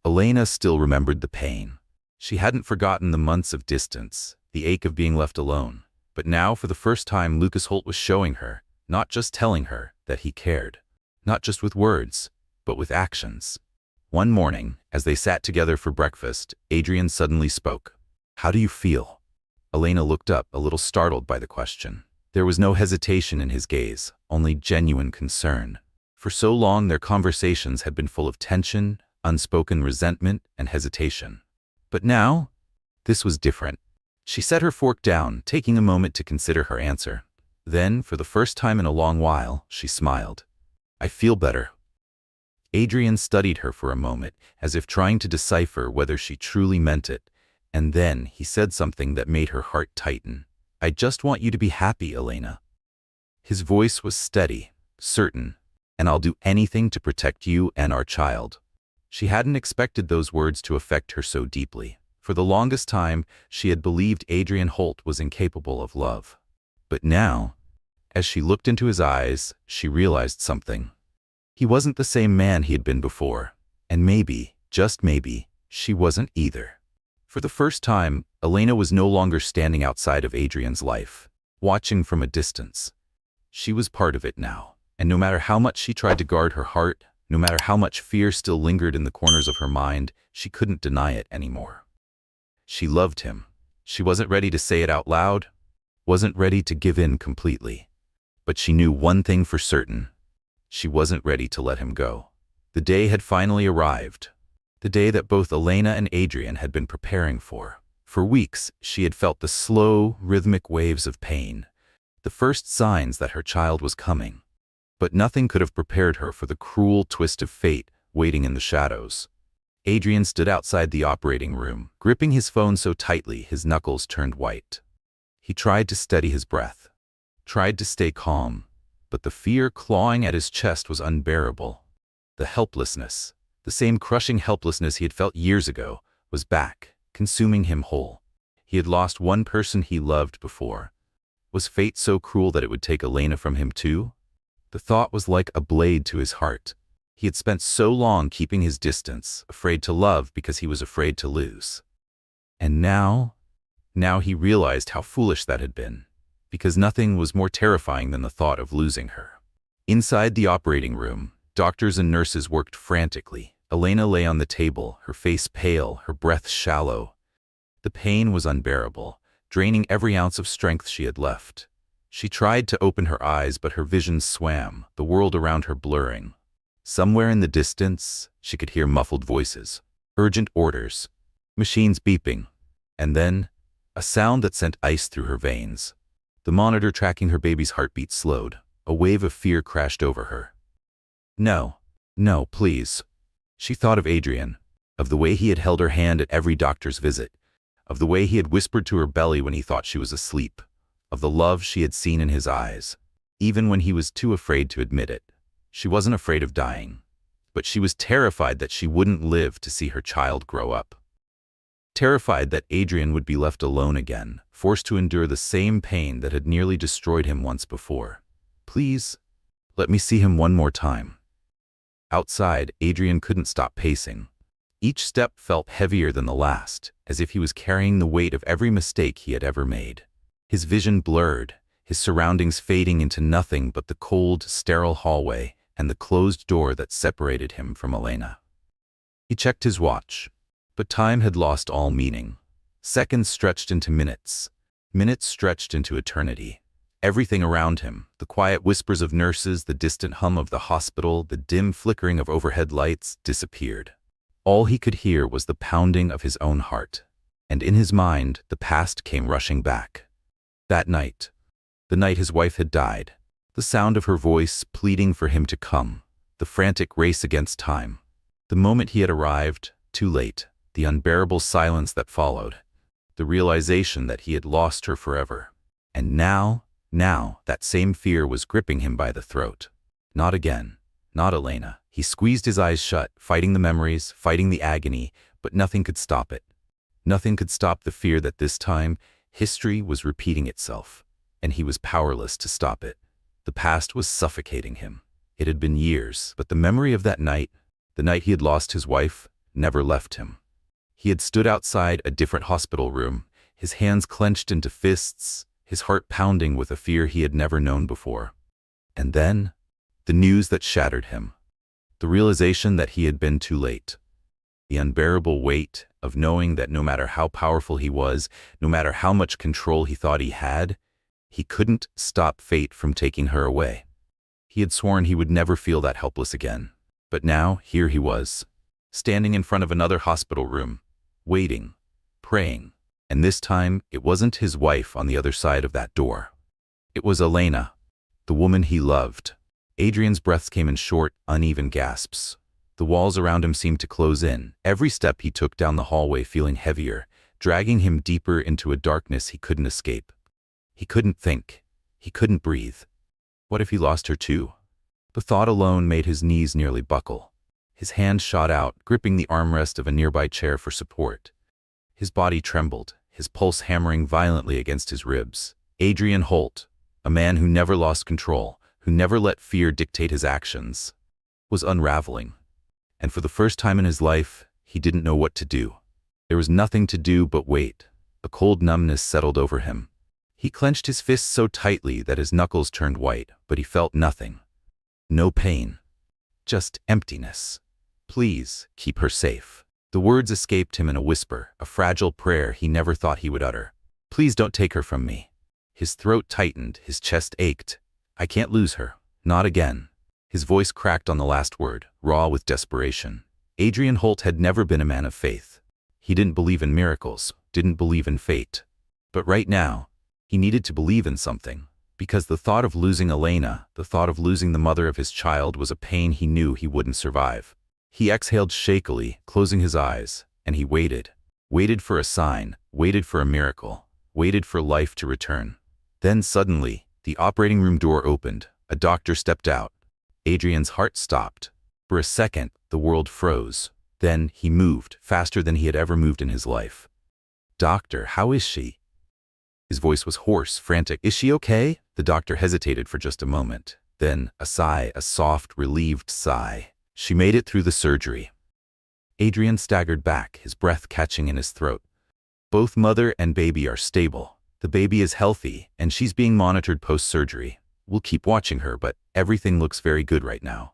Elena still remembered the pain. She hadn't forgotten the months of distance, the ache of being left alone. But now, for the first time, Lucas Holt was showing her, not just telling her, that he cared. Not just with words, but with actions. One morning, as they sat together for breakfast, Adrian suddenly spoke. How do you feel? Elena looked up, a little startled by the question. There was no hesitation in his gaze, only genuine concern. For so long, their conversations had been full of tension, unspoken resentment, and hesitation. But now, this was different. She set her fork down, taking a moment to consider her answer. Then, for the first time in a long while, she smiled. "I feel better." Adrian studied her for a moment, as if trying to decipher whether she truly meant it, and then he said something that made her heart tighten. "I just want you to be happy, Elena." His voice was steady, certain, "and I'll do anything to protect you and our child." She hadn't expected those words to affect her so deeply. For the longest time, she had believed Adrian Holt was incapable of love. But now, as she looked into his eyes, she realized something. He wasn't the same man he had been before, and maybe, just maybe, she wasn't either. For the first time, Elena was no longer standing outside of Adrian's life, watching from a distance. She was part of it now, and no matter how much she tried to guard her heart, no matter how much fear still lingered in the corners of her mind, she couldn't deny it anymore. She loved him. She wasn't ready to say it out loud, wasn't ready to give in completely. But she knew one thing for certain. She wasn't ready to let him go. The day had finally arrived. The day that both Elena and Adrian had been preparing for. For weeks, she had felt the slow, rhythmic waves of pain, the first signs that her child was coming. But nothing could have prepared her for the cruel twist of fate waiting in the shadows. Adrian stood outside the operating room, gripping his phone so tightly his knuckles turned white. He tried to steady his breath, tried to stay calm, but the fear clawing at his chest was unbearable. The helplessness, the same crushing helplessness he had felt years ago, was back, consuming him whole. He had lost one person he loved before. Was fate so cruel that it would take Elena from him too? The thought was like a blade to his heart. He had spent so long keeping his distance, afraid to love because he was afraid to lose. And now he realized how foolish that had been, because nothing was more terrifying than the thought of losing her. Inside the operating room, doctors and nurses worked frantically. Elena lay on the table, her face pale, her breath shallow. The pain was unbearable, draining every ounce of strength she had left. She tried to open her eyes, but her vision swam, the world around her blurring. Somewhere in the distance, she could hear muffled voices, urgent orders, machines beeping, and then a sound that sent ice through her veins. The monitor tracking her baby's heartbeat slowed. A wave of fear crashed over her. No, please. She thought of Adrian, of the way he had held her hand at every doctor's visit, of the way he had whispered to her belly when he thought she was asleep, of the love she had seen in his eyes, even when he was too afraid to admit it. She wasn't afraid of dying, but she was terrified that she wouldn't live to see her child grow up. Terrified that Adrian would be left alone again, forced to endure the same pain that had nearly destroyed him once before. Please, let me see him one more time. Outside, Adrian couldn't stop pacing. Each step felt heavier than the last, as if he was carrying the weight of every mistake he had ever made. His vision blurred, his surroundings fading into nothing but the cold, sterile hallway and the closed door that separated him from Elena. He checked his watch, but time had lost all meaning. Seconds stretched into minutes, minutes stretched into eternity. Everything around him, the quiet whispers of nurses, the distant hum of the hospital, the dim flickering of overhead lights, disappeared. All he could hear was the pounding of his own heart, and in his mind, the past came rushing back. That night, the night his wife had died, the sound of her voice pleading for him to come, the frantic race against time. The moment he had arrived, too late, the unbearable silence that followed, the realization that he had lost her forever. And now, that same fear was gripping him by the throat. Not again, not Elena. He squeezed his eyes shut, fighting the memories, fighting the agony, but nothing could stop it. Nothing could stop the fear that this time, history was repeating itself, and he was powerless to stop it. The past was suffocating him. It had been years, but the memory of that night, the night he had lost his wife, never left him. He had stood outside a different hospital room, his hands clenched into fists, his heart pounding with a fear he had never known before. And then, the news that shattered him. The realization that he had been too late. The unbearable weight of knowing that no matter how powerful he was, no matter how much control he thought he had, he couldn't stop fate from taking her away. He had sworn he would never feel that helpless again. But now, here he was, standing in front of another hospital room, waiting, praying. And this time, it wasn't his wife on the other side of that door. It was Elena, the woman he loved. Adrian's breaths came in short, uneven gasps. The walls around him seemed to close in, every step he took down the hallway feeling heavier, dragging him deeper into a darkness he couldn't escape. He couldn't think. He couldn't breathe. What if he lost her too? The thought alone made his knees nearly buckle. His hand shot out, gripping the armrest of a nearby chair for support. His body trembled, his pulse hammering violently against his ribs. Adrian Holt, a man who never lost control, who never let fear dictate his actions, was unraveling. And for the first time in his life, he didn't know what to do. There was nothing to do but wait. A cold numbness settled over him. He clenched his fists so tightly that his knuckles turned white, but he felt nothing. No pain. Just emptiness. Please, keep her safe. The words escaped him in a whisper, a fragile prayer he never thought he would utter. Please don't take her from me. His throat tightened, his chest ached. I can't lose her. Not again. His voice cracked on the last word, raw with desperation. Adrian Holt had never been a man of faith. He didn't believe in miracles, didn't believe in fate. But right now, he needed to believe in something, because the thought of losing Elena, the thought of losing the mother of his child was a pain he knew he wouldn't survive. He exhaled shakily, closing his eyes, and he waited. Waited for a sign, waited for a miracle, waited for life to return. Then suddenly, the operating room door opened. A doctor stepped out. Adrian's heart stopped. For a second, the world froze. Then he moved, faster than he had ever moved in his life. Doctor, how is she? His voice was hoarse, frantic. Is she okay? The doctor hesitated for just a moment. Then, a sigh, a soft, relieved sigh. She made it through the surgery. Adrian staggered back, his breath catching in his throat. Both mother and baby are stable. The baby is healthy, and she's being monitored post-surgery. We'll keep watching her, but everything looks very good right now.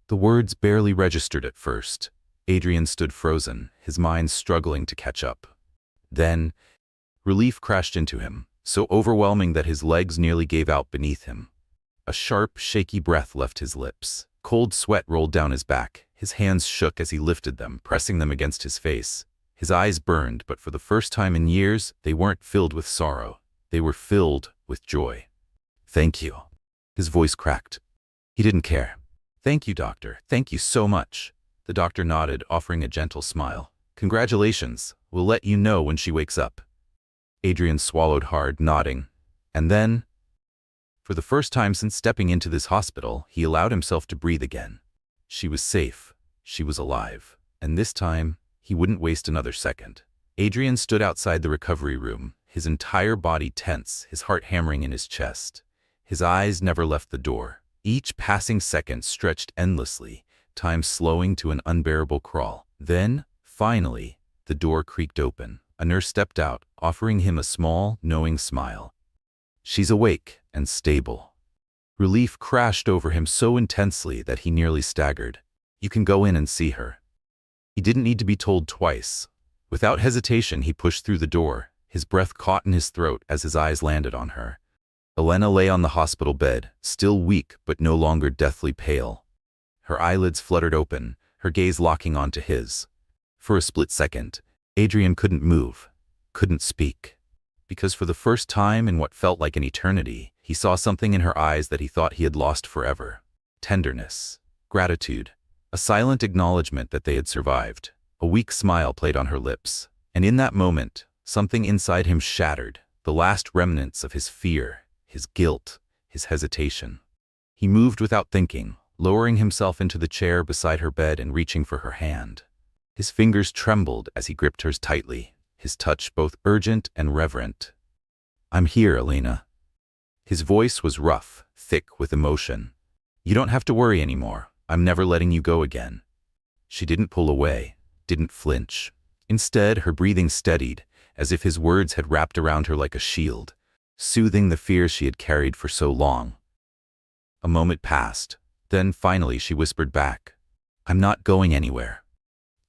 The words barely registered at first. Adrian stood frozen, his mind struggling to catch up. Then, relief crashed into him, so overwhelming that his legs nearly gave out beneath him. A sharp, shaky breath left his lips. Cold sweat rolled down his back. His hands shook as he lifted them, pressing them against his face. His eyes burned, but for the first time in years, they weren't filled with sorrow. They were filled with joy. Thank you. His voice cracked. He didn't care. Thank you, doctor. Thank you so much. The doctor nodded, offering a gentle smile. Congratulations. We'll let you know when she wakes up. Adrian swallowed hard, nodding. And then, for the first time since stepping into this hospital, he allowed himself to breathe again. She was safe. She was alive. And this time, he wouldn't waste another second. Adrian stood outside the recovery room, his entire body tense, his heart hammering in his chest. His eyes never left the door. Each passing second stretched endlessly, time slowing to an unbearable crawl. Then, finally, the door creaked open. A nurse stepped out, offering him a small, knowing smile. She's awake and stable. Relief crashed over him so intensely that he nearly staggered. You can go in and see her. He didn't need to be told twice. Without hesitation, he pushed through the door, his breath caught in his throat as his eyes landed on her. Elena lay on the hospital bed, still weak but no longer deathly pale. Her eyelids fluttered open, her gaze locking onto his. For a split second, Adrian couldn't move, couldn't speak. Because for the first time in what felt like an eternity, he saw something in her eyes that he thought he had lost forever. Tenderness, gratitude, a silent acknowledgement that they had survived. A weak smile played on her lips, and in that moment, something inside him shattered, the last remnants of his fear, his guilt, his hesitation. He moved without thinking, lowering himself into the chair beside her bed and reaching for her hand. His fingers trembled as he gripped hers tightly, his touch both urgent and reverent. I'm here, Elena. His voice was rough, thick with emotion. You don't have to worry anymore. I'm never letting you go again. She didn't pull away, didn't flinch. Instead, her breathing steadied, as if his words had wrapped around her like a shield, soothing the fear she had carried for so long. A moment passed. Then finally she whispered back, I'm not going anywhere.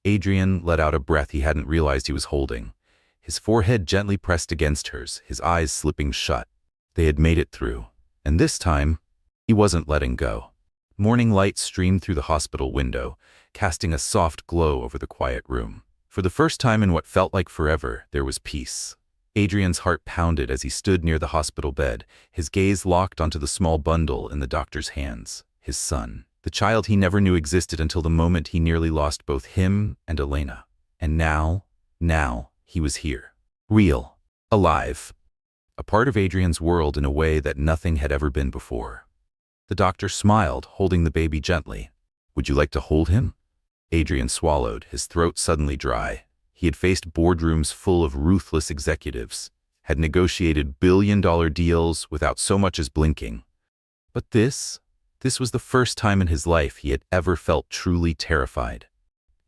Adrian let out a breath he hadn't realized he was holding, his forehead gently pressed against hers, his eyes slipping shut. They had made it through, and this time, he wasn't letting go. Morning light streamed through the hospital window, casting a soft glow over the quiet room. For the first time in what felt like forever, there was peace. Adrian's heart pounded as he stood near the hospital bed, his gaze locked onto the small bundle in the doctor's hands. His son, the child he never knew existed until the moment he nearly lost both him and Elena. And now, he was here. Real. Alive. A part of Adrian's world in a way that nothing had ever been before. The doctor smiled, holding the baby gently. "Would you like to hold him?" Adrian swallowed, his throat suddenly dry. He had faced boardrooms full of ruthless executives, had negotiated billion-dollar deals without so much as blinking. But this was the first time in his life he had ever felt truly terrified.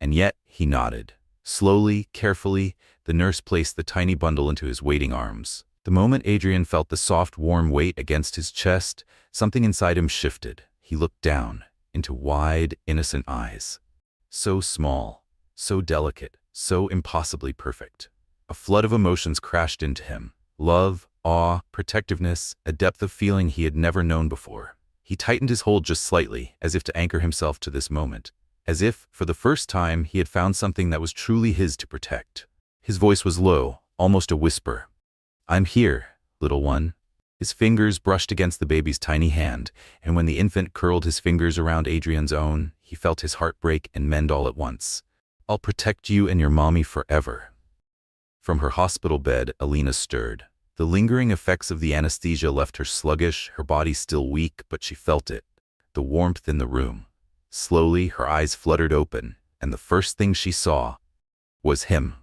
And yet, he nodded. Slowly, carefully, the nurse placed the tiny bundle into his waiting arms. The moment Adrian felt the soft, warm weight against his chest, something inside him shifted. He looked down into wide, innocent eyes. So small, so delicate, so impossibly perfect. A flood of emotions crashed into him. Love, awe, protectiveness, a depth of feeling he had never known before. He tightened his hold just slightly, as if to anchor himself to this moment. As if, for the first time, he had found something that was truly his to protect. His voice was low, almost a whisper. "I'm here, little one." His fingers brushed against the baby's tiny hand, and when the infant curled his fingers around Adrian's own, he felt his heart break and mend all at once. "I'll protect you and your mommy forever." From her hospital bed, Elena stirred. The lingering effects of the anesthesia left her sluggish, her body still weak, but she felt it. The warmth in the room. Slowly, her eyes fluttered open, and the first thing she saw was him,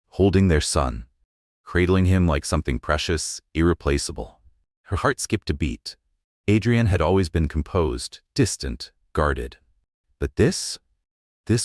holding their son, cradling him like something precious, irreplaceable. Her heart skipped a beat. Adrian had always been composed, distant, guarded. But this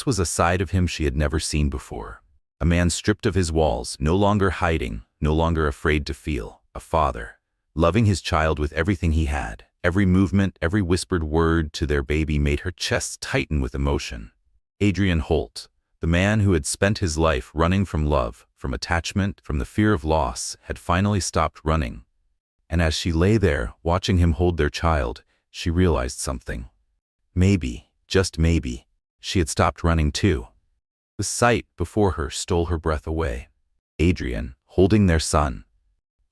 was a side of him she had never seen before. A man stripped of his walls, no longer hiding, no longer afraid to feel. A father, loving his child with everything he had. Every movement, every whispered word to their baby made her chest tighten with emotion. Adrian Holt, the man who had spent his life running from love, from attachment, from the fear of loss, had finally stopped running. And as she lay there, watching him hold their child, she realized something. Maybe, just maybe, she had stopped running too. The sight before her stole her breath away. Adrian, holding their son.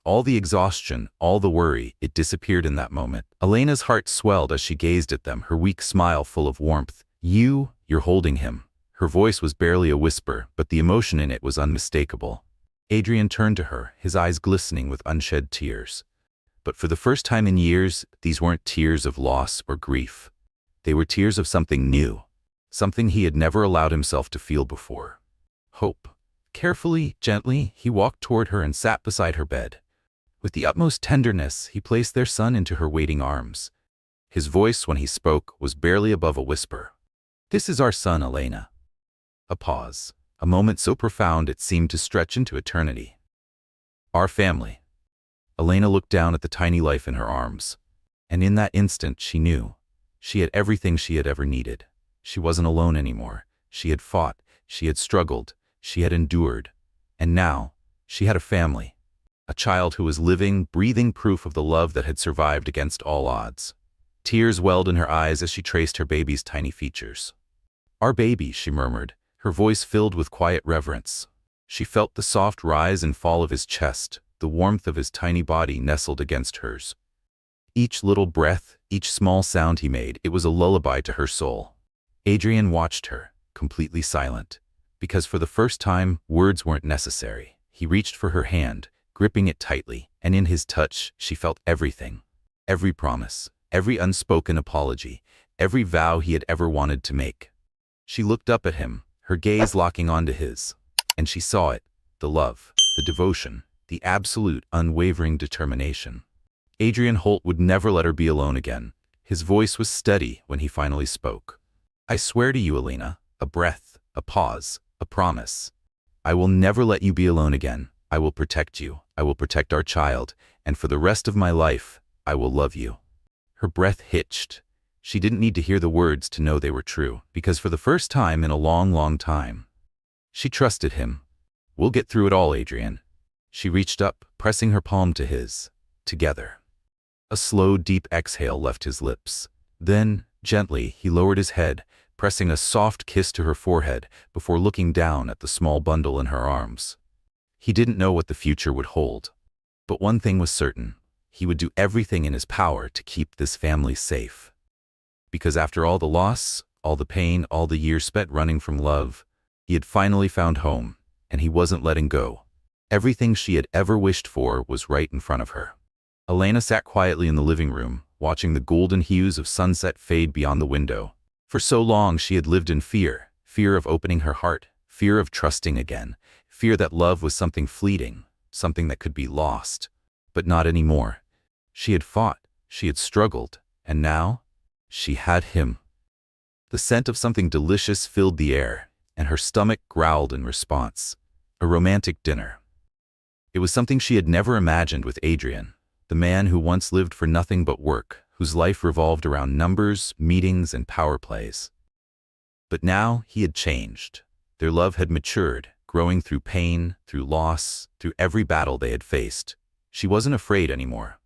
All the exhaustion, all the worry, it disappeared in that moment. Elena's heart swelled as she gazed at them, her weak smile full of warmth. You're holding him." Her voice was barely a whisper, but the emotion in it was unmistakable. Adrian turned to her, his eyes glistening with unshed tears. But for the first time in years, these weren't tears of loss or grief. They were tears of something new, something he had never allowed himself to feel before. Hope. Carefully, gently, he walked toward her and sat beside her bed. With the utmost tenderness, he placed their son into her waiting arms. His voice, when he spoke, was barely above a whisper. "This is our son, Elena." A pause. A moment so profound it seemed to stretch into eternity. "Our family." Elena looked down at the tiny life in her arms. And in that instant, she knew. She had everything she had ever needed. She wasn't alone anymore. She had fought. She had struggled. She had endured. And now, she had a family. A child who was living, breathing proof of the love that had survived against all odds. Tears welled in her eyes as she traced her baby's tiny features. "Our baby," she murmured, her voice filled with quiet reverence. She felt the soft rise and fall of his chest, the warmth of his tiny body nestled against hers. Each little breath, each small sound he made, it was a lullaby to her soul. Adrian watched her, completely silent, because for the first time, words weren't necessary. He reached for her hand, gripping it tightly, and in his touch, she felt everything. Every promise, every unspoken apology, every vow he had ever wanted to make. She looked up at him, her gaze locking onto his, and she saw it, the love, the devotion, the absolute, unwavering determination. Adrian Holt would never let her be alone again. His voice was steady when he finally spoke. "I swear to you, Elena," a breath, a pause, a promise. "I will never let you be alone again. I will protect you. I will protect our child, and for the rest of my life, I will love you." Her breath hitched. She didn't need to hear the words to know they were true, because for the first time in a long, long time, she trusted him. "We'll get through it all, Adrian." She reached up, pressing her palm to his. Together. A slow, deep exhale left his lips. Then, gently, he lowered his head, pressing a soft kiss to her forehead before looking down at the small bundle in her arms. He didn't know what the future would hold. But one thing was certain. He would do everything in his power to keep this family safe. Because after all the loss, all the pain, all the years spent running from love, he had finally found home, and he wasn't letting go. Everything she had ever wished for was right in front of her. Elena sat quietly in the living room, watching the golden hues of sunset fade beyond the window. For so long she had lived in fear, fear of opening her heart, fear of trusting again, fear that love was something fleeting, something that could be lost. But not anymore. She had fought, she had struggled, and now she had him. The scent of something delicious filled the air, and her stomach growled in response. A romantic dinner. It was something she had never imagined with Adrian, the man who once lived for nothing but work, whose life revolved around numbers, meetings, and power plays. But now he had changed. Their love had matured, growing through pain, through loss, through every battle they had faced. She wasn't afraid anymore.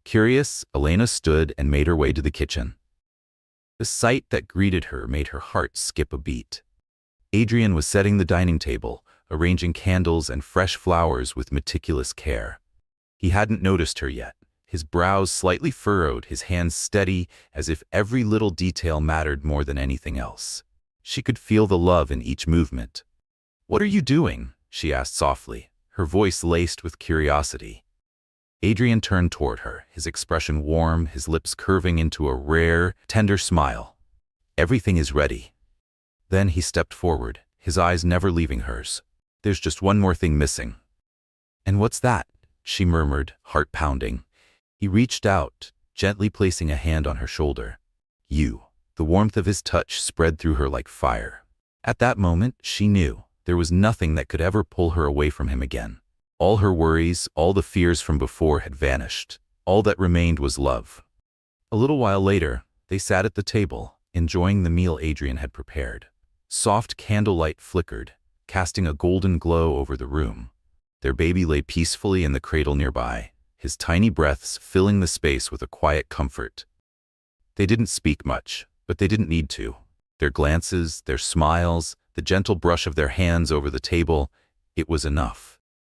Curious, Elena stood and made her way to the kitchen. The sight that greeted her made her heart skip a beat. Adrian was setting the dining table, arranging candles and fresh flowers with meticulous care. He hadn't noticed her yet, his brows slightly furrowed, his hands steady, as if every little detail mattered more than anything else. She could feel the love in each movement. "What are you doing?" she asked softly, her voice laced with curiosity. Adrian turned toward her, his expression warm, his lips curving into a rare, tender smile. "Everything is ready." Then he stepped forward, his eyes never leaving hers. "There's just one more thing missing." "And what's that?" she murmured, heart pounding. He reached out, gently placing a hand on her shoulder. "You." The warmth of his touch spread through her like fire. At that moment, she knew there was nothing that could ever pull her away from him again. All her worries, all the fears from before had vanished. All that remained was love. A little while later, they sat at the table, enjoying the meal Adrian had prepared. Soft candlelight flickered, casting a golden glow over the room. Their baby lay peacefully in the cradle nearby, his tiny breaths filling the space with a quiet comfort. They didn't speak much, but they didn't need to. Their glances, their smiles, the gentle brush of their hands over the table, it was enough.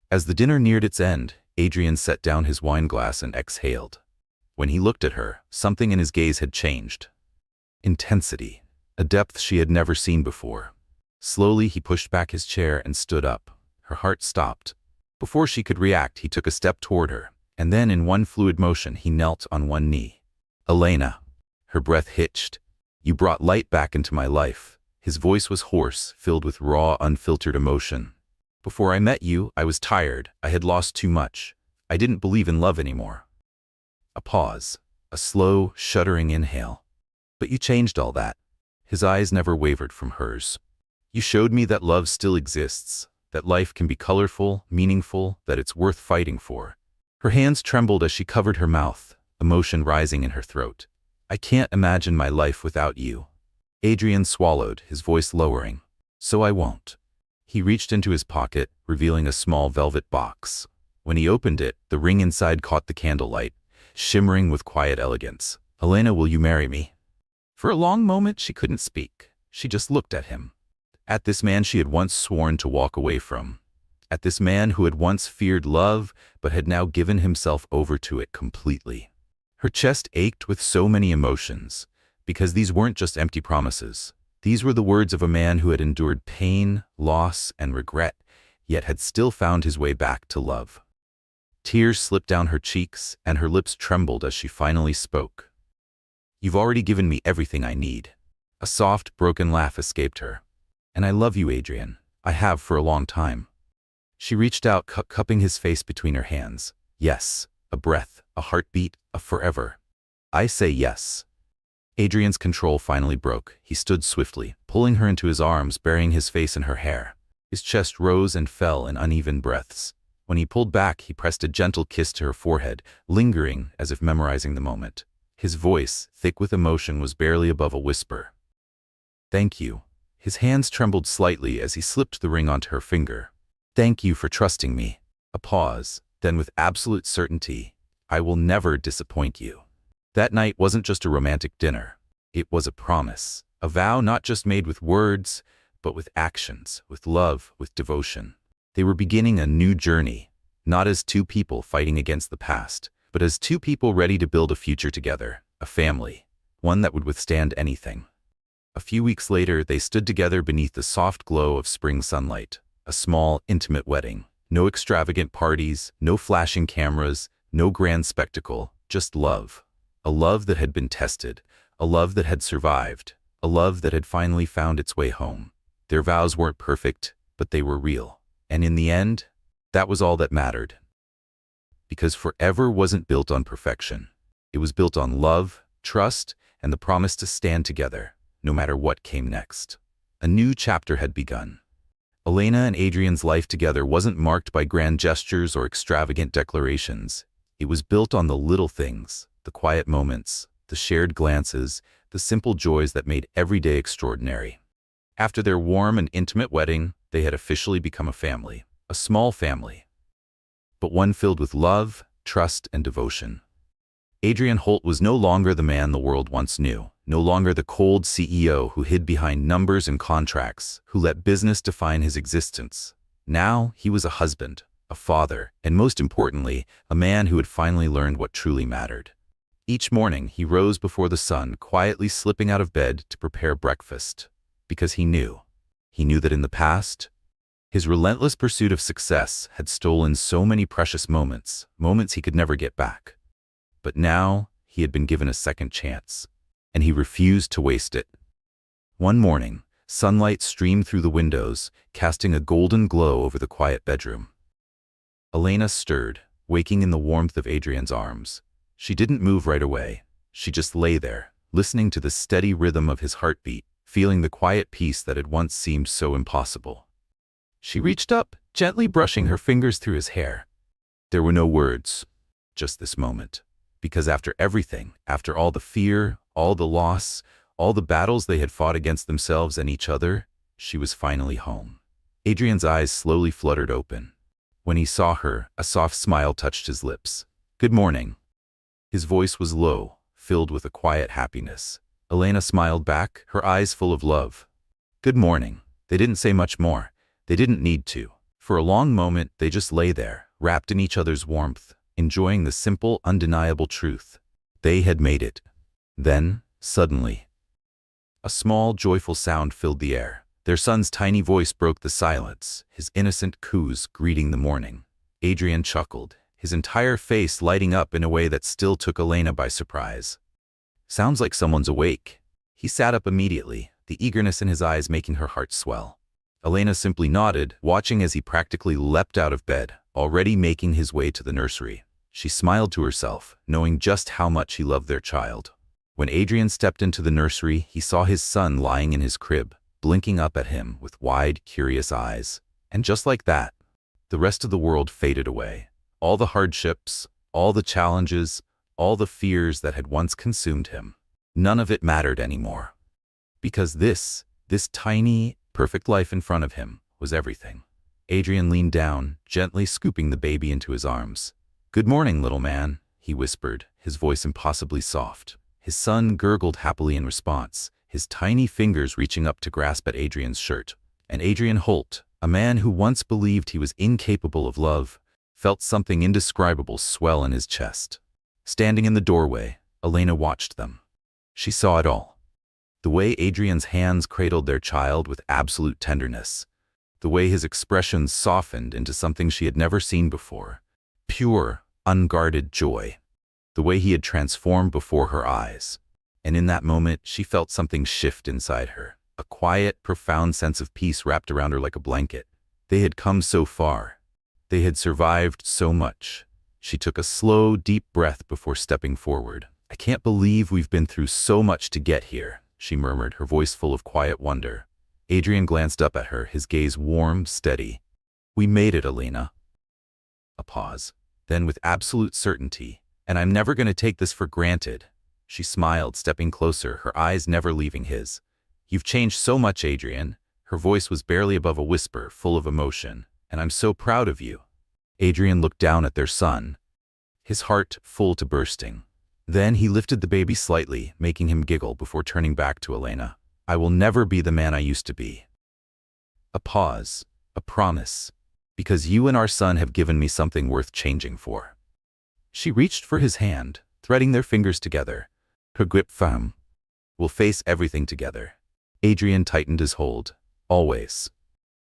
As the dinner neared its end, Adrian set down his wineglass and exhaled. When he looked at her, something in his gaze had changed. Intensity, a depth she had never seen before. Slowly he pushed back his chair and stood up. Her heart stopped. Before she could react, he took a step toward her, and then in one fluid motion he knelt on one knee. "Elena." Her breath hitched. "You brought light back into my life." His voice was hoarse, filled with raw, unfiltered emotion. "Before I met you, I was tired. I had lost too much. I didn't believe in love anymore." A pause, a slow, shuddering inhale. "But you changed all that." His eyes never wavered from hers. "You showed me that love still exists, that life can be colorful, meaningful, that it's worth fighting for." Her hands trembled as she covered her mouth, emotion rising in her throat. "I can't imagine my life without you." Adrian swallowed, his voice lowering. "So I won't." He reached into his pocket, revealing a small velvet box. When he opened it, the ring inside caught the candlelight, shimmering with quiet elegance. "Elena, will you marry me?" For a long moment she couldn't speak. She just looked at him. At this man she had once sworn to walk away from. At this man who had once feared love, but had now given himself over to it completely. Her chest ached with so many emotions, because these weren't just empty promises. These were the words of a man who had endured pain, loss, and regret, yet had still found his way back to love. Tears slipped down her cheeks, and her lips trembled as she finally spoke. "You've already given me everything I need." A soft, broken laugh escaped her. "And I love you, Adrian. I have for a long time." She reached out, cupping his face between her hands. "Yes, a breath, a heartbeat, a forever. I say yes." Adrian's control finally broke. He stood swiftly, pulling her into his arms, burying his face in her hair. His chest rose and fell in uneven breaths. When he pulled back, he pressed a gentle kiss to her forehead, lingering as if memorizing the moment. His voice, thick with emotion, was barely above a whisper. "Thank you." His hands trembled slightly as he slipped the ring onto her finger. "Thank you for trusting me." A pause, then with absolute certainty, "I will never disappoint you." That night wasn't just a romantic dinner. It was a promise, a vow not just made with words, but with actions, with love, with devotion. They were beginning a new journey, not as two people fighting against the past, but as two people ready to build a future together, a family, one that would withstand anything. A few weeks later, they stood together beneath the soft glow of spring sunlight, a small, intimate wedding. No extravagant parties, no flashing cameras, no grand spectacle, just love. A love that had been tested, a love that had survived, a love that had finally found its way home. Their vows weren't perfect, but they were real. And in the end, that was all that mattered. Because forever wasn't built on perfection. It was built on love, trust, and the promise to stand together, no matter what came next. A new chapter had begun. Elena and Adrian's life together wasn't marked by grand gestures or extravagant declarations. It was built on the little things, the quiet moments, the shared glances, the simple joys that made every day extraordinary. After their warm and intimate wedding, they had officially become a family, a small family, but one filled with love, trust, and devotion. Adrian Holt was no longer the man the world once knew, no longer the cold CEO who hid behind numbers and contracts, who let business define his existence. Now he was a husband, a father, and most importantly, a man who had finally learned what truly mattered. Each morning he rose before the sun, quietly slipping out of bed to prepare breakfast, because he knew that in the past, his relentless pursuit of success had stolen so many precious moments he could never get back. But now he had been given a second chance, and he refused to waste it. One morning, sunlight streamed through the windows, casting a golden glow over the quiet bedroom. Elena stirred, waking in the warmth of Adrian's arms. She didn't move right away. She just lay there, listening to the steady rhythm of his heartbeat, feeling the quiet peace that had once seemed so impossible. She reached up, gently brushing her fingers through his hair. There were no words, just this moment. Because after everything, after all the fear, all the loss, all the battles they had fought against themselves and each other, she was finally home. Adrian's eyes slowly fluttered open. When he saw her, a soft smile touched his lips. "Good morning." His voice was low, filled with a quiet happiness. Elena smiled back, her eyes full of love. "Good morning." They didn't say much more. They didn't need to. For a long moment, they just lay there, wrapped in each other's warmth, enjoying the simple, undeniable truth. They had made it. Then, suddenly, a small, joyful sound filled the air. Their son's tiny voice broke the silence, his innocent coos greeting the morning. Adrian chuckled, his entire face lighting up in a way that still took Elena by surprise. "Sounds like someone's awake." He sat up immediately, the eagerness in his eyes making her heart swell. Elena simply nodded, watching as he practically leapt out of bed, already making his way to the nursery. She smiled to herself, knowing just how much he loved their child. When Adrian stepped into the nursery, he saw his son lying in his crib, blinking up at him with wide, curious eyes. And just like that, the rest of the world faded away. All the hardships, all the challenges, all the fears that had once consumed him. None of it mattered anymore. Because this tiny, perfect life in front of him was everything. Adrian leaned down, gently scooping the baby into his arms. "Good morning, little man," he whispered, his voice impossibly soft. His son gurgled happily in response, his tiny fingers reaching up to grasp at Adrian's shirt. And Adrian Holt, a man who once believed he was incapable of love, felt something indescribable swell in his chest. Standing in the doorway, Elena watched them. She saw it all. The way Adrian's hands cradled their child with absolute tenderness. The way his expressions softened into something she had never seen before. Pure, unguarded joy. The way he had transformed before her eyes. And in that moment, she felt something shift inside her. A quiet, profound sense of peace wrapped around her like a blanket. They had come so far. They had survived so much. She took a slow, deep breath before stepping forward. "I can't believe we've been through so much to get here," she murmured, her voice full of quiet wonder. Adrian glanced up at her, his gaze warm, steady. "We made it, Elena." A pause. Then with absolute certainty, "And I'm never going to take this for granted." She smiled, stepping closer, her eyes never leaving his. "You've changed so much, Adrian." Her voice was barely above a whisper, full of emotion. "And I'm so proud of you." Adrian looked down at their son, his heart full to bursting. Then he lifted the baby slightly, making him giggle before turning back to Elena. "I will never be the man I used to be." A pause, a promise, Because you and our son have given me something worth changing for. She reached for his hand, threading their fingers together. Her grip firm. We'll face everything together. Adrian tightened his hold. Always.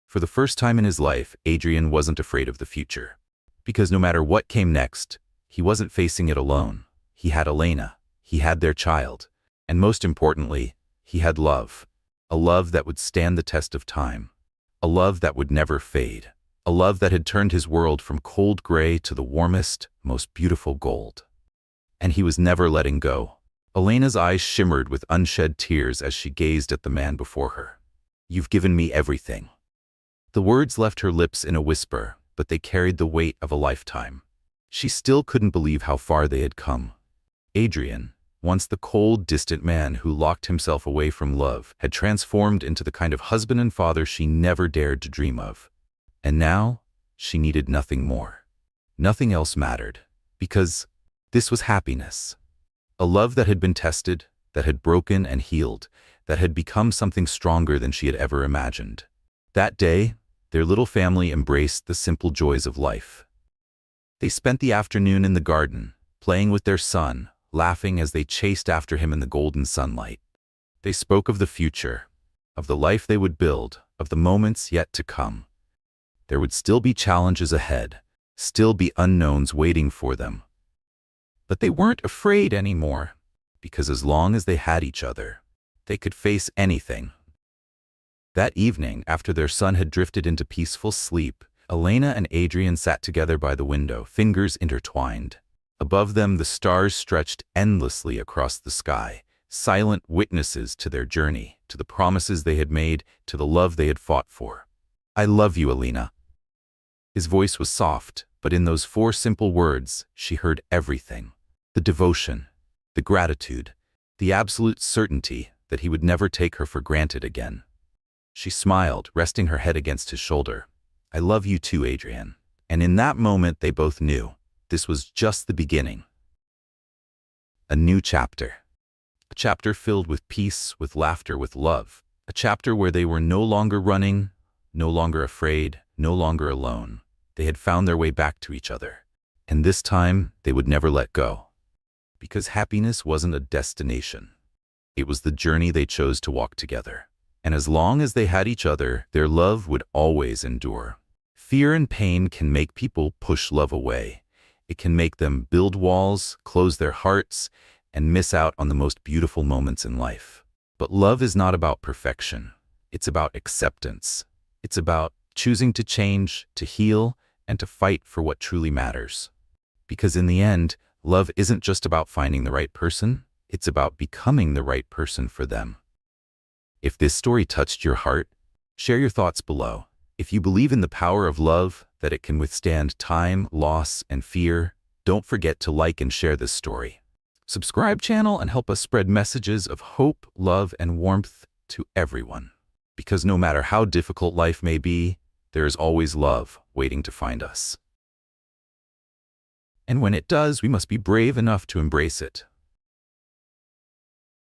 For the first time in his life, Adrian wasn't afraid of the future. Because no matter what came next, he wasn't facing it alone. He had Elena. He had their child. And most importantly, he had love. A love that would stand the test of time. A love that would never fade. A love that had turned his world from cold gray to the warmest, most beautiful gold. And he was never letting go. Elena's eyes shimmered with unshed tears as she gazed at the man before her. You've given me everything. The words left her lips in a whisper, but they carried the weight of a lifetime. She still couldn't believe how far they had come. Adrian, once the cold, distant man who locked himself away from love, had transformed into the kind of husband and father she never dared to dream of. And now, she needed nothing more. Nothing else mattered, because this was happiness. A love that had been tested, that had broken and healed, that had become something stronger than she had ever imagined. That day, their little family embraced the simple joys of life. They spent the afternoon in the garden, playing with their son, laughing as they chased after him in the golden sunlight. They spoke of the future, of the life they would build, of the moments yet to come. There would still be challenges ahead, still be unknowns waiting for them. But they weren't afraid anymore, because as long as they had each other, they could face anything. That evening, after their son had drifted into peaceful sleep, Elena and Adrian sat together by the window, fingers intertwined. Above them, the stars stretched endlessly across the sky, silent witnesses to their journey, to the promises they had made, to the love they had fought for. I love you, Elena. His voice was soft, but in those 4 simple words, she heard everything. The devotion, the gratitude, the absolute certainty that he would never take her for granted again. She smiled, resting her head against his shoulder. I love you too, Adrian. And in that moment, they both knew this was just the beginning. A new chapter. A chapter filled with peace, with laughter, with love. A chapter where they were no longer running, no longer afraid, no longer alone. They had found their way back to each other. And this time, they would never let go. Because happiness wasn't a destination. It was the journey they chose to walk together. And as long as they had each other, their love would always endure. Fear and pain can make people push love away. It can make them build walls, close their hearts, and miss out on the most beautiful moments in life. But love is not about perfection. It's about acceptance. It's about choosing to change, to heal, and to fight for what truly matters. Because in the end, love isn't just about finding the right person, it's about becoming the right person for them. If this story touched your heart, share your thoughts below. If you believe in the power of love, that it can withstand time, loss, and fear, don't forget to like and share this story. Subscribe channel and help us spread messages of hope, love, and warmth to everyone. Because no matter how difficult life may be, there is always love waiting to find us. And when it does, we must be brave enough to embrace it.